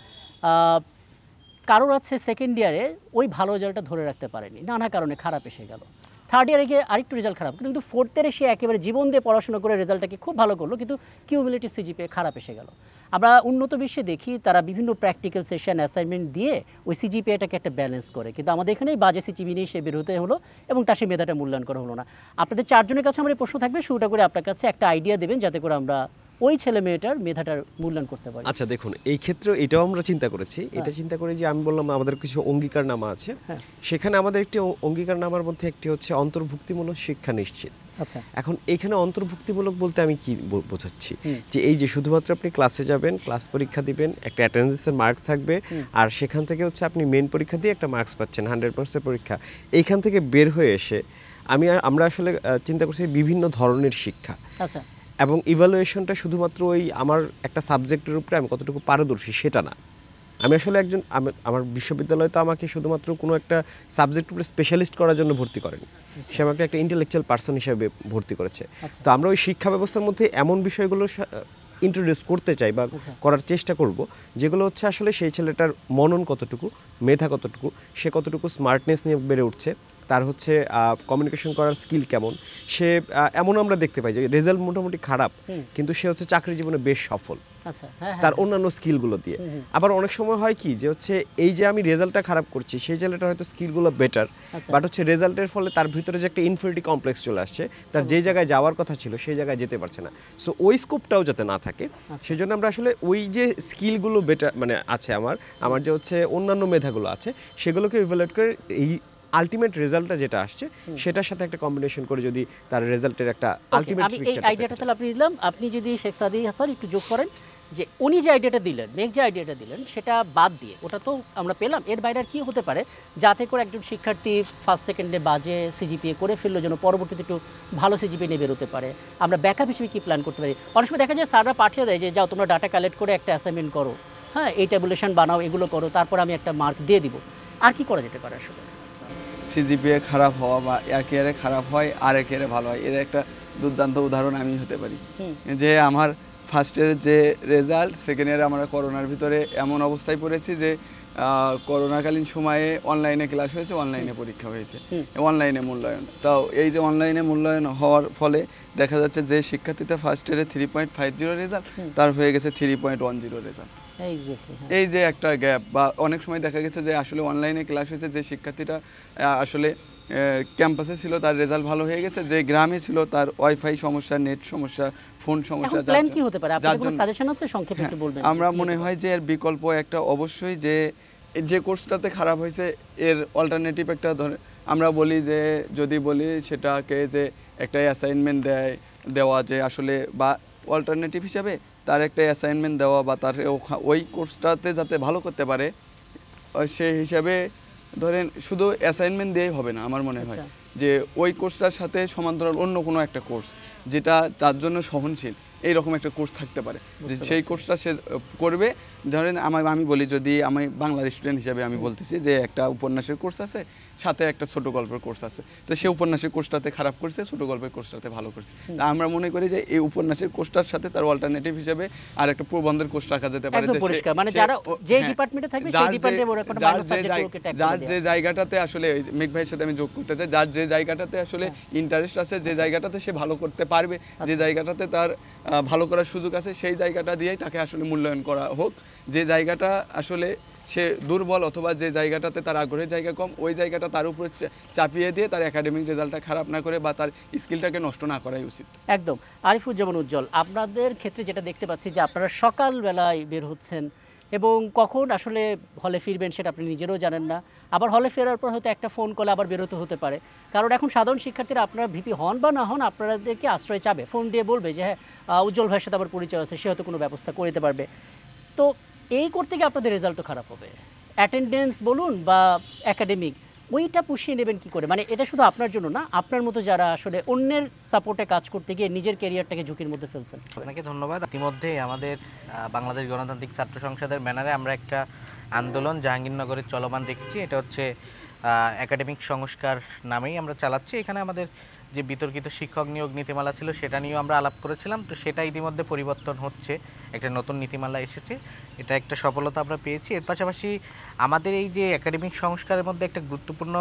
Speaker 1: কারোর আছে সেকেন্ড ইয়ারে ওই ভালো রেজাল্টটা ধরে রাখতে পারেনি, নানা কারণে খারাপ এসে গেল। থার্ড ইয়ারে গিয়ে আরেকটু রেজাল্ট খারাপ, কিন্তু ফোর্থ ইয়ারে সে একেবারে জীবন দিয়ে পড়াশোনা করে রেজাল্টটাকে খুব ভালো করলো, কিন্তু কিউমুলেটিভ সিজিপিএ খারাপ এসে গেল। আমরা উন্নত বিশ্বে দেখি তারা বিভিন্ন প্র্যাকটিক্যাল সেশন অ্যাসাইনমেন্ট দিয়ে ওই সিজিপিএটাকে একটা ব্যালেন্স করে, কিন্তু আমাদের এখানেই বাজে সিজিপি নিয়ে সে বের হতে হলো এবং তার সেই মেধাটা মূল্যায়ন করা হলো না। আপনাদের চারজনের কাছে আমার এই প্রশ্ন থাকবে, শুরুটা করে আপনার কাছে একটা আইডিয়া দেবেন যাতে করে আমরা ওই ছেলে মেয়েটার মেধাটার মূল্যায়ন করতে পারি।
Speaker 5: আচ্ছা দেখুন, এই ক্ষেত্রে এটাও আমরা চিন্তা করেছি। এটা চিন্তা করে যে আমি বললাম আমাদের কিছু অঙ্গীকারনামা আছে, সেখানে আমাদের একটি অঙ্গীকারনামার মধ্যে একটি হচ্ছে অন্তর্ভুক্তিমূলক শিক্ষা নিশ্চিত।
Speaker 1: আচ্ছা,
Speaker 5: এখন এখানে অন্তর্ভুক্তিমূলক বলতে আমি কি বোঝাচ্ছি, যে এই যে শুধুমাত্র আপনি ক্লাসে যাবেন, ক্লাস পরীক্ষা দিবেন, একটা অ্যাটেন্ডেন্সের মার্ক থাকবে, আর সেখান থেকে হচ্ছে আপনি মেন পরীক্ষা দিয়ে একটা মার্কস পাচ্ছেন, 100% পরীক্ষা। এইখান থেকে বের হয়ে এসে আমরা আসলে চিন্তা করছি বিভিন্ন ধরনের শিক্ষা।
Speaker 1: আচ্ছা,
Speaker 5: এবং ইভ্যালুয়েশনটা শুধুমাত্র ওই আমার একটা সাবজেক্টের উপরে আমি কতটুকু পারদর্শী সেটা না। আমি আসলে আমার বিশ্ববিদ্যালয় তো আমাকে শুধুমাত্র কোনো একটা সাবজেক্টের উপরে স্পেশালিস্ট করার জন্য ভর্তি করেনি, সে আমাকে একটা ইন্টেলেকচুয়াল পার্সন হিসেবে ভর্তি করেছে। তো আমরা ওই শিক্ষা ব্যবস্থার মধ্যে এমন বিষয়গুলো ইন্ট্রোডিউস করতে চাই বা করার চেষ্টা করব, যেগুলো হচ্ছে আসলে সেই ছেলেটার মনন কতটুকু, মেধা কতটুকু, সে কতটুকু স্মার্টনেস নিয়ে বেড়ে উঠছে, তার হচ্ছে কমিউনিকেশন করার স্কিল কেমন, সে এমন আমরা দেখতে পাই যে রেজাল্ট মোটামুটি খারাপ কিন্তু সে হচ্ছে চাকরি জীবনে বেশ সফল তার অন্যান্য স্কিলগুলো দিয়ে। আবার অনেক সময় হয় কি যে হচ্ছে এই যে আমি রেজাল্টটা খারাপ করছি, সেই ছেলেটার হয়তো স্কিলগুলো বেটার, বাট হচ্ছে রেজাল্টের ফলে তার ভিতরে যে একটা ইনফিরিটি কমপ্লেক্স চলে আসছে, তার যে জায়গায় যাওয়ার কথা ছিল সেই জায়গায় যেতে পারছে না। সো ওই স্কোপটাও যাতে না থাকে সেজন্য আমরা আসলে ওই যে স্কিলগুলো বেটার মানে আছে আমার যে হচ্ছে অন্যান্য মেধাগুলো আছে সেগুলোকে ইভ্যালুয়েট করে এই আলটিমেট রেজাল্টটা যেটা আসছে সেটার সাথে একটা কম্বিনেশন করে যদি তার রেজাল্টের একটা আলটিমেট
Speaker 1: এই আইডিয়াটা তাহলে আপনি দিলাম। আপনি যদি শেখ সাদি হাসান একটু যোগ করেন যে উনি যে আইডিয়াটা দিলেন, মেঘ যে আইডিয়াটা দিলেন, সেটা বাদ দিয়ে ওটা তো আমরা পেলাম, এর বাইরে আর কি হতে পারে যাতে করে একজন শিক্ষার্থী ফার্স্ট সেকেন্ডে বাজে সিজিপিএ করে ফেললো যেন পরবর্তীতে একটু ভালো সিজিপিএ নিয়ে বেরোতে পারে। আমরা ব্যাকআপ হিসেবে কি প্ল্যান করতে পারি? অনেক সময় দেখা যায় স্যাররা পাঠিয়ে দেয় যে যাও তোমরা ডাটা কালেক্ট করে একটা অ্যাসাইনমেন্ট করো, হ্যাঁ এই ট্যাবুলেশন বানাও, এগুলো করো, তারপর আমি একটা মার্ক দিয়ে দিব। আর কি করা যেতে পারে আসলে?
Speaker 2: সিজিপিএ খারাপ হওয়া বা এক ইয়ারে খারাপ হয় আর এক ইয়ারে ভালো হয়, এর একটা দুর্দান্ত উদাহরণ আমি হতে পারি। যে আমার ফার্স্ট ইয়ারের যে রেজাল্ট, সেকেন্ড ইয়ারে আমরা করোনার ভিতরে এমন অবস্থায় পড়েছি যে করোনাকালীন সময়ে অনলাইনে ক্লাস হয়েছে, অনলাইনে পরীক্ষা হয়েছে, অনলাইনে মূল্যায়ন। তাও এই যে অনলাইনে মূল্যায়ন হওয়ার ফলে দেখা যাচ্ছে যে শিক্ষার্থীতে ফার্স্ট ইয়ারে 3.50 রেজাল্ট, তার হয়ে গেছে 3.10 রেজাল্ট। এই যে একটা গ্যাপ, বা অনেক সময় দেখা গেছে যে আসলে অনলাইনে ক্লাস হয়েছে, যে শিক্ষার্থীটা আসলে ক্যাম্পাসে ছিল তার রেজাল্ট ভালো হয়ে গেছে, যে গ্রামে ছিল তার ওয়াইফাই সমস্যা, নেট সমস্যা, ফোন সমস্যা
Speaker 1: এখন প্ল্যান কি হতে পারে? আপনাদের কোনো সাজেশন আছে সংক্ষেপে
Speaker 2: হ্যাঁ,
Speaker 1: একটু বলবেন?
Speaker 2: আমরা মনে হয় যে এর বিকল্প একটা অবশ্যই যে কোর্সটাতে খারাপ হয়েছে এর অল্টারনেটিভ একটা আমরা বলি যে যদি বলি সেটাকে যে একটা অ্যাসাইনমেন্ট দেওয়া যে আসলে বা অল্টারনেটিভ হিসাবে তার একটা অ্যাসাইনমেন্ট দেওয়া বা তার ওই কোর্সটাতে যাতে ভালো করতে পারে সেই হিসাবে ধরেন শুধু অ্যাসাইনমেন্ট দিয়েই হবে না আমার মনে হয় যে ওই কোর্সটার সাথে সমান্তরাল অন্য কোনো একটা কোর্স যেটা তার জন্য সহনশীল এইরকম একটা কোর্স থাকতে পারে যে সেই কোর্সটা সে করবে। ধরেন আমি বলি যদি আমি বাংলার স্টুডেন্ট হিসেবে আমি বলতেছি যে একটা উপন্যাসের কোর্স আছে সাথে একটা ছোট গল্পের কোর্স আছে, তো সে উপন্যাসের কোর্সটাতে খারাপ করছে, ছোট গল্পের কোর্সটাতে ভালো করছে। তা আমরা মনে করি যে এই উপন্যাসের কোর্সটার সাথে তার অল্টারনেটিভ হিসেবে আর একটা প্রবন্ধের কোর্স রাখা যেতে পারে।
Speaker 1: একদম পরিষ্কার, মানে যারা যে ডিপার্টমেন্টে থাকবে সেই ডিপার্টমেন্টে ওরা কোনো মাইনর সাবজেক্টকে ট্যাগ করে
Speaker 2: যার যে জায়গাটাতে আসলে মেঘ ভাইয়ের সাথে আমি যোগ করতে চাই, যার যে জায়গাটাতে আসলে ইন্টারেস্ট আছে, যে জায়গাটাতে সে ভালো করতে পারবে, যে জায়গাটাতে তার ভালো করার সুযোগ আছে, সেই জায়গাটা দিয়েই তাকে আসলে মূল্যায়ন করা হোক। যে জায়গাটা আসলে সে দুর্বল অথবা যে জায়গাটাতে তার আগ্রহের জায়গা কম, ওই জায়গাটা তার উপরে চাপিয়ে দিয়ে তার একাডেমিক রেজাল্টটা খারাপ না করে বা তার স্কিলটাকে নষ্ট না করাই উচিত।
Speaker 1: একদম। আরিফুজ্জামান উজ্জ্বল, আপনাদের ক্ষেত্রে যেটা দেখতে পাচ্ছি যে আপনারা সকালবেলায় বের হচ্ছেন এবং কখন আসলে হলে ফিরবেন সেটা আপনি নিজেরও জানেন না, আবার হলে ফেরার পর হয়তো একটা ফোন কলে আবার বেরোতে হতে পারে, কারণ এখন সাধারণ শিক্ষার্থীরা আপনারা ভিপি হন বা না হন আপনাদেরকে আশ্রয় চাবে, ফোন দিয়ে বলবে যে হ্যাঁ উজ্জ্বল ভাইয়ের সাথে আবার পরিচয় আছে, সে হয়তো কোনো ব্যবস্থা করে দিতে পারবে। তো এই করতে গিয়ে আপনাদের রেজাল্ট তো খারাপ হবে, অ্যাটেন্ডেন্স বলুন বা একাডেমিক, ওইটা পুষিয়ে নেবেন কি করে? মানে এটা শুধু আপনার জন্য না, আপনার মতো যারা আসলে অন্যের সাপোর্টে কাজ করতে গিয়ে নিজের ক্যারিয়ারটাকে ঝুঁকির মধ্যে ফেলছেন।
Speaker 4: আপনাকে ধন্যবাদ। ইতিমধ্যে আমাদের বাংলাদেশ গণতান্ত্রিক ছাত্র সংসদের ব্যানারে আমরা একটা আন্দোলন জাহাঙ্গীরনগরে চলমান দেখছি। এটা হচ্ছে একাডেমিক সংস্কার নামেই আমরা চালাচ্ছি। এখানে আমাদের যে বিতর্কিত শিক্ষক নিয়োগ নীতিমালা ছিল সেটা নিয়েও আমরা আলাপ করেছিলাম, তো সেটা ইতিমধ্যে পরিবর্তন হচ্ছে, একটা নতুন নীতিমালা এসেছে, এটা একটা সফলতা আমরা পেয়েছি। এর পাশাপাশি আমাদের এই যে একাডেমিক সংস্কারের মধ্যে একটা গুরুত্বপূর্ণ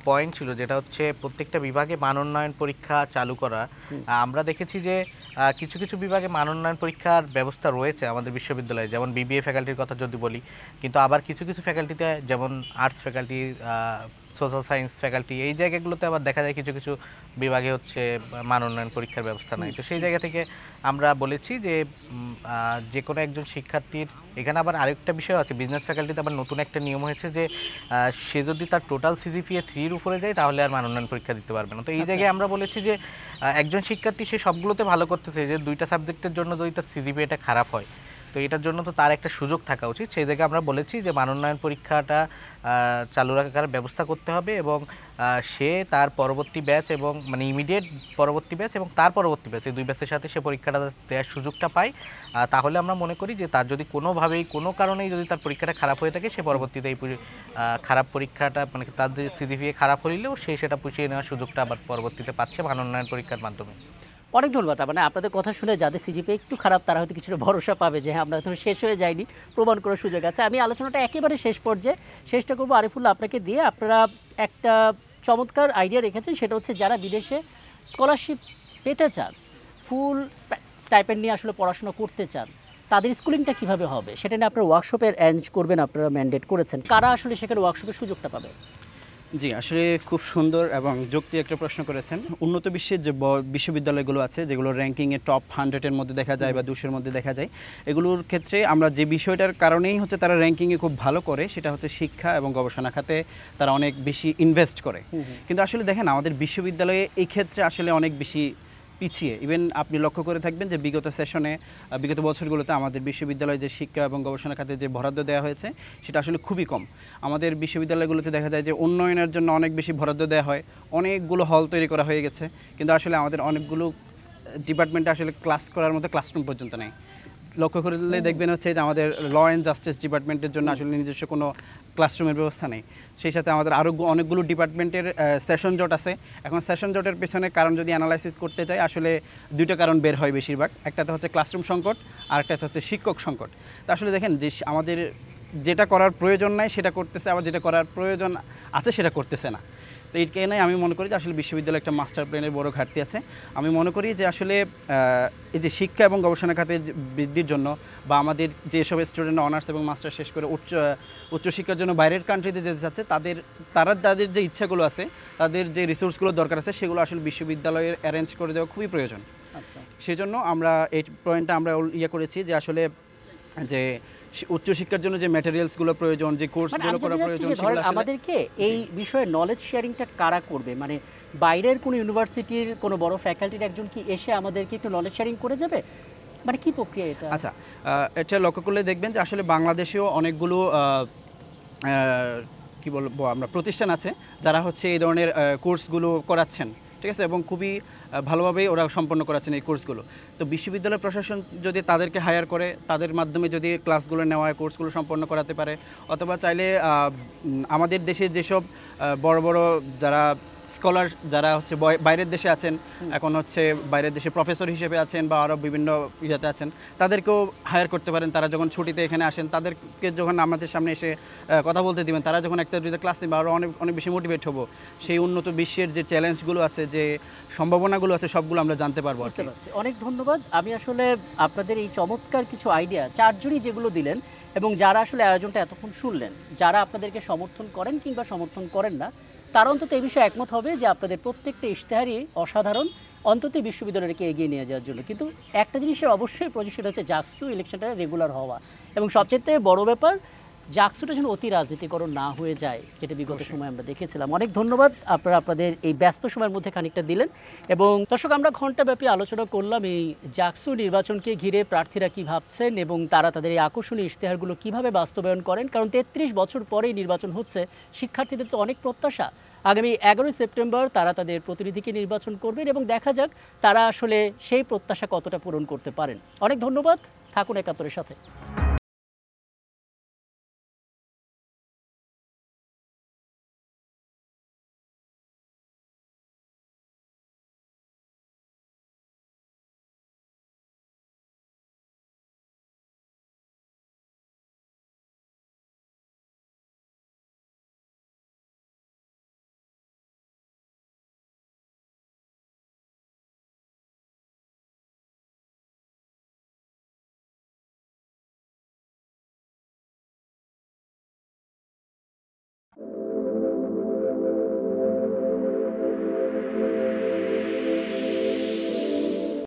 Speaker 4: পয়েন্ট ছিল যেটা হচ্ছে প্রত্যেকটা বিভাগে মানোন্নয়ন পরীক্ষা চালু করা। আমরা দেখেছি যে কিছু কিছু বিভাগে মানোন্নয়ন পরীক্ষার ব্যবস্থা রয়েছে আমাদের বিশ্ববিদ্যালয়ে, যেমন বিবিএ ফ্যাকাল্টির কথা যদি বলি, কিন্তু আবার কিছু কিছু ফ্যাকাল্টিতে যেমন arts faculty, social science faculty, এই জায়গাগুলোতে আবার দেখা যায় কিছু কিছু বিভাগে হচ্ছে মানোন্নয়ন পরীক্ষার ব্যবস্থা নাই। তো সেই জায়গা থেকে আমরা বলেছি যে যে কোনো একজন শিক্ষার্থীর, এখানে আবার আরেকটা বিষয় আছে, বিজনেস ফ্যাকাল্টিতে আবার নতুন একটা নিয়ম হয়েছে যে সে যদি তার টোটাল সিজিপিএ 3-র উপরে যায় তাহলে আর মানোন্নয়ন পরীক্ষা দিতে পারবে না। তো এই জায়গায় আমরা বলেছি যে একজন শিক্ষার্থী সে সবগুলোতে ভালো করতেছে, যে 2টা সাবজেক্টের জন্য যদি তার সিজিপিএটা খারাপ হয় তো এটার জন্য তো তার একটা সুযোগ থাকা উচিত। সেই জায়গায় আমরা বলেছি যে মানোন্নয়ন পরীক্ষাটা চালু রাখার ব্যবস্থা করতে হবে এবং সে তার পরবর্তী ব্যাচ এবং মানে ইমিডিয়েট পরবর্তী ব্যাচ এবং তার পরবর্তী ব্যাচ, এই 2 ব্যাচের সাথে সে পরীক্ষাটা দেওয়ার সুযোগটা পায়। তাহলে আমরা মনে করি যে তার যদি কোনোভাবেই কোনো কারণেই যদি তার পরীক্ষাটা খারাপ হয়ে থাকে, সে পরবর্তীতে এই খারাপ পরীক্ষাটা মানে তার সিজিপিএ খারাপ হলেও সে সেটা পুষিয়ে নেওয়ার সুযোগটা আবার পরবর্তীতে পাচ্ছে মানোন্নয়ন পরীক্ষার মাধ্যমে।
Speaker 1: অনেক ধন্যবাদ। মানে আপনাদের কথা শুনে যাদের সিজিপি একটু খারাপ তারা হয়তো কিছুটা ভরসা পাবে যে হ্যাঁ আমরা এখন শেষ হয়ে যায়নি, প্রমাণ করার সুযোগ আছে। আমি আলোচনাটা একেবারে শেষ পর্যায়ে শেষটা করবো আরিফুল্লাহ আপনাকে দিয়ে। আপনারা একটা চমৎকার আইডিয়া রেখেছেন, সেটা হচ্ছে যারা বিদেশে স্কলারশিপ পেতে চান, ফুল স্টাইপেন্ড নিয়ে আসলে পড়াশোনা করতে চান, তাদের স্কুলিংটা কীভাবে হবে সেটা নিয়ে আপনারা ওয়ার্কশপের অ্যারেঞ্জ করবেন, আপনারা ম্যান্ডেট করেছেন, কারা আসলে সেখানে ওয়ার্কশপের সুযোগটা পাবে?
Speaker 3: জি, আসলে খুব সুন্দর এবং যৌক্তিক একটা প্রশ্ন করেছেন। উন্নত বিশ্বের যে বিশ্ববিদ্যালয়গুলো আছে যেগুলো র্যাঙ্কিংয়ে টপ 100-এর মধ্যে দেখা যায় বা 200-এর মধ্যে দেখা যায়, এগুলোর ক্ষেত্রে আমরা যে বিষয়টার কারণেই হচ্ছে তারা র্যাঙ্কিংয়ে খুব ভালো করে সেটা হচ্ছে শিক্ষা এবং গবেষণা খাতে তারা অনেক বেশি ইনভেস্ট করে। কিন্তু আসলে দেখেন আমাদের বিশ্ববিদ্যালয়ে এই ক্ষেত্রে আসলে অনেক বেশি পিছিয়ে। ইভেন আপনি লক্ষ্য করে থাকবেন যে বিগত সেশনে, বিগত বছরগুলোতে আমাদের বিশ্ববিদ্যালয়ে যে শিক্ষা এবং গবেষণা খাতে যে বরাদ্দ দেওয়া হয়েছে সেটা আসলে খুবই কম। আমাদের বিশ্ববিদ্যালয়গুলোতে দেখা যায় যে উন্নয়নের জন্য অনেক বেশি বরাদ্দ দেওয়া হয়, অনেকগুলো হল তৈরি করা হয়ে গেছে, কিন্তু আসলে আমাদের অনেকগুলো ডিপার্টমেন্টে আসলে ক্লাস করার মতো ক্লাসরুম পর্যন্ত নেই। লক্ষ্য করলে দেখবেন হচ্ছে যে আমাদের ল অ্যান্ড জাস্টিস ডিপার্টমেন্টের জন্য আসলে নিজস্ব কোনো ক্লাসরুমের ব্যবস্থা নেই। সেই সাথে আমাদের আরও অনেকগুলো ডিপার্টমেন্টের সেশন জট আছে। এখন সেশন জটের পেছনে কারণ যদি অ্যানালাইসিস করতে চাই আসলে 2টা কারণ বের হয় বেশিরভাগ। একটাতে হচ্ছে ক্লাসরুম সংকট আর একটা হচ্ছে শিক্ষক সংকট। তা আসলে দেখেন যে আমাদের যেটা করার প্রয়োজন নাই সেটা করতেছে, আবার যেটা করার প্রয়োজন আছে সেটা করতেছে না। তো এই কারণে আমি মনে করি যে আসলে বিশ্ববিদ্যালয়ে একটা মাস্টার প্ল্যানের বড় ঘাটতি আছে। আমি মনে করি যে আসলে এই যে শিক্ষা এবং গবেষণা খাতের বৃদ্ধির জন্য বা আমাদের যেসব স্টুডেন্ট অনার্স এবং মাস্টার শেষ করে উচ্চশিক্ষার জন্য বাইরের কান্ট্রিতে যেতে চাচ্ছে তাদের যে ইচ্ছাগুলো আছে, তাদের যে রিসোর্সগুলো দরকার আছে সেগুলো আসলে বিশ্ববিদ্যালয়ের অ্যারেঞ্জ করে দেওয়া খুবই প্রয়োজন।
Speaker 1: আচ্ছা
Speaker 3: সেই জন্য আমরা এই পয়েন্টটা আমরা ইয়ে করেছি যে আসলে যে উচ্চশিক্ষার জন্য যে ম্যাটেরিয়ালসগুলো প্রয়োজন, যে
Speaker 1: মানে
Speaker 3: কোর্সগুলো
Speaker 1: আমি
Speaker 3: করা
Speaker 1: জানতে চাচ্ছি
Speaker 3: প্রয়োজন,
Speaker 1: যে
Speaker 3: সেগুলো
Speaker 1: ধরেন
Speaker 3: আসলে
Speaker 1: আমাদেরকে এই বিষয়ে নলেজ শেয়ারিংটা কারা করবে, মানে বাইরের কোনো ইউনিভার্সিটির কোনো বড় ফ্যাকাল্টির একজন কি এসে আমাদেরকে একটু নলেজ শেয়ারিং করে যাবে, মানে কি প্রক্রিয়া এটা?
Speaker 3: আচ্ছা, এটা লক্ষ্য করলে দেখবেন যে আসলে বাংলাদেশেও অনেকগুলো কি বলবো আমরা প্রতিষ্ঠান আছে যারা হচ্ছে এই ধরনের কোর্সগুলো করাচ্ছেন, ঠিক আছে, এবং খুবই ভালোভাবেই ওরা সম্পন্ন করাচ্ছেন এই কোর্সগুলো। তো বিশ্ববিদ্যালয় প্রশাসন যদি তাদেরকে হায়ার করে, তাদের মাধ্যমে যদি ক্লাসগুলো নেওয়া হয়, কোর্সগুলো সম্পন্ন করাতে পারে, অথবা চাইলে আমাদের দেশে যেসব বড় বড় যারা স্কলার যারা হচ্ছে বাইরের দেশে আছেন, এখন হচ্ছে বাইরের দেশে প্রফেসর হিসেবে আছেন বা আরও বিভিন্ন ইয়েতে আছেন, তাদেরকেও হায়ার করতে পারেন। তারা যখন ছুটিতে এখানে আসেন, তাদেরকে যখন আমাদের সামনে এসে কথা বলতে দিবেন, তারা যখন একটা দুইটা ক্লাস নেবে আরও অনেক অনেক বেশি মোটিভেট হবো। সেই উন্নত বিশ্বের যে চ্যালেঞ্জগুলো আছে, যে সম্ভাবনাগুলো আছে, সবগুলো আমরা জানতে পারবো আর
Speaker 1: বুঝতে
Speaker 3: কি।
Speaker 1: পারছি, অনেক ধন্যবাদ। আমি আসলে আপনাদের এই চমৎকার কিছু আইডিয়া চারজনই যেগুলো দিলেন এবং যারা আসলে আয়োজনটা এতক্ষণ শুনলেন, যারা আপনাদেরকে সমর্থন করেন কিংবা সমর্থন করেন না, তারা অন্তত এই বিষয়ে একমত হবে যে আপনাদের প্রত্যেকটা ইশতেহারই অসাধারণ, অন্তত বিশ্ববিদ্যালয়কে এগিয়ে নিয়ে যাওয়ার জন্য। কিন্তু একটা জিনিসের অবশ্যই প্রয়োজন, সেটা হচ্ছে জাকসু ইলেকশনটা রেগুলার হওয়া, এবং সবচেয়ে বড় ব্যাপার জাকসুটা যেন অতি রাজনীতিকরণ না হয়ে যায়, যেটা বিগত সময় আমরা দেখেছিলাম। অনেক ধন্যবাদ, আপনারা আপনাদের এই ব্যস্ত সময়ের মধ্যে খানিকটা দিলেন। এবং দর্শক, আমরা ঘণ্টাব্যাপী আলোচনা করলাম এই জাকসু নির্বাচনকে ঘিরে প্রার্থীরা কী ভাবছেন এবং তারা তাদের এই আকর্ষণীয় ইশতেহারগুলো কীভাবে বাস্তবায়ন করেন। কারণ 33 বছর পরেই নির্বাচন হচ্ছে, শিক্ষার্থীদের তো অনেক প্রত্যাশা। আগামী 11ই সেপ্টেম্বর তারা তাদের প্রতিনিধিকে নির্বাচন করবেন এবং দেখা যাক তারা আসলে সেই প্রত্যাশা কতটা পূরণ করতে পারেন। অনেক ধন্যবাদ, থাকুন একাত্তরের সাথে।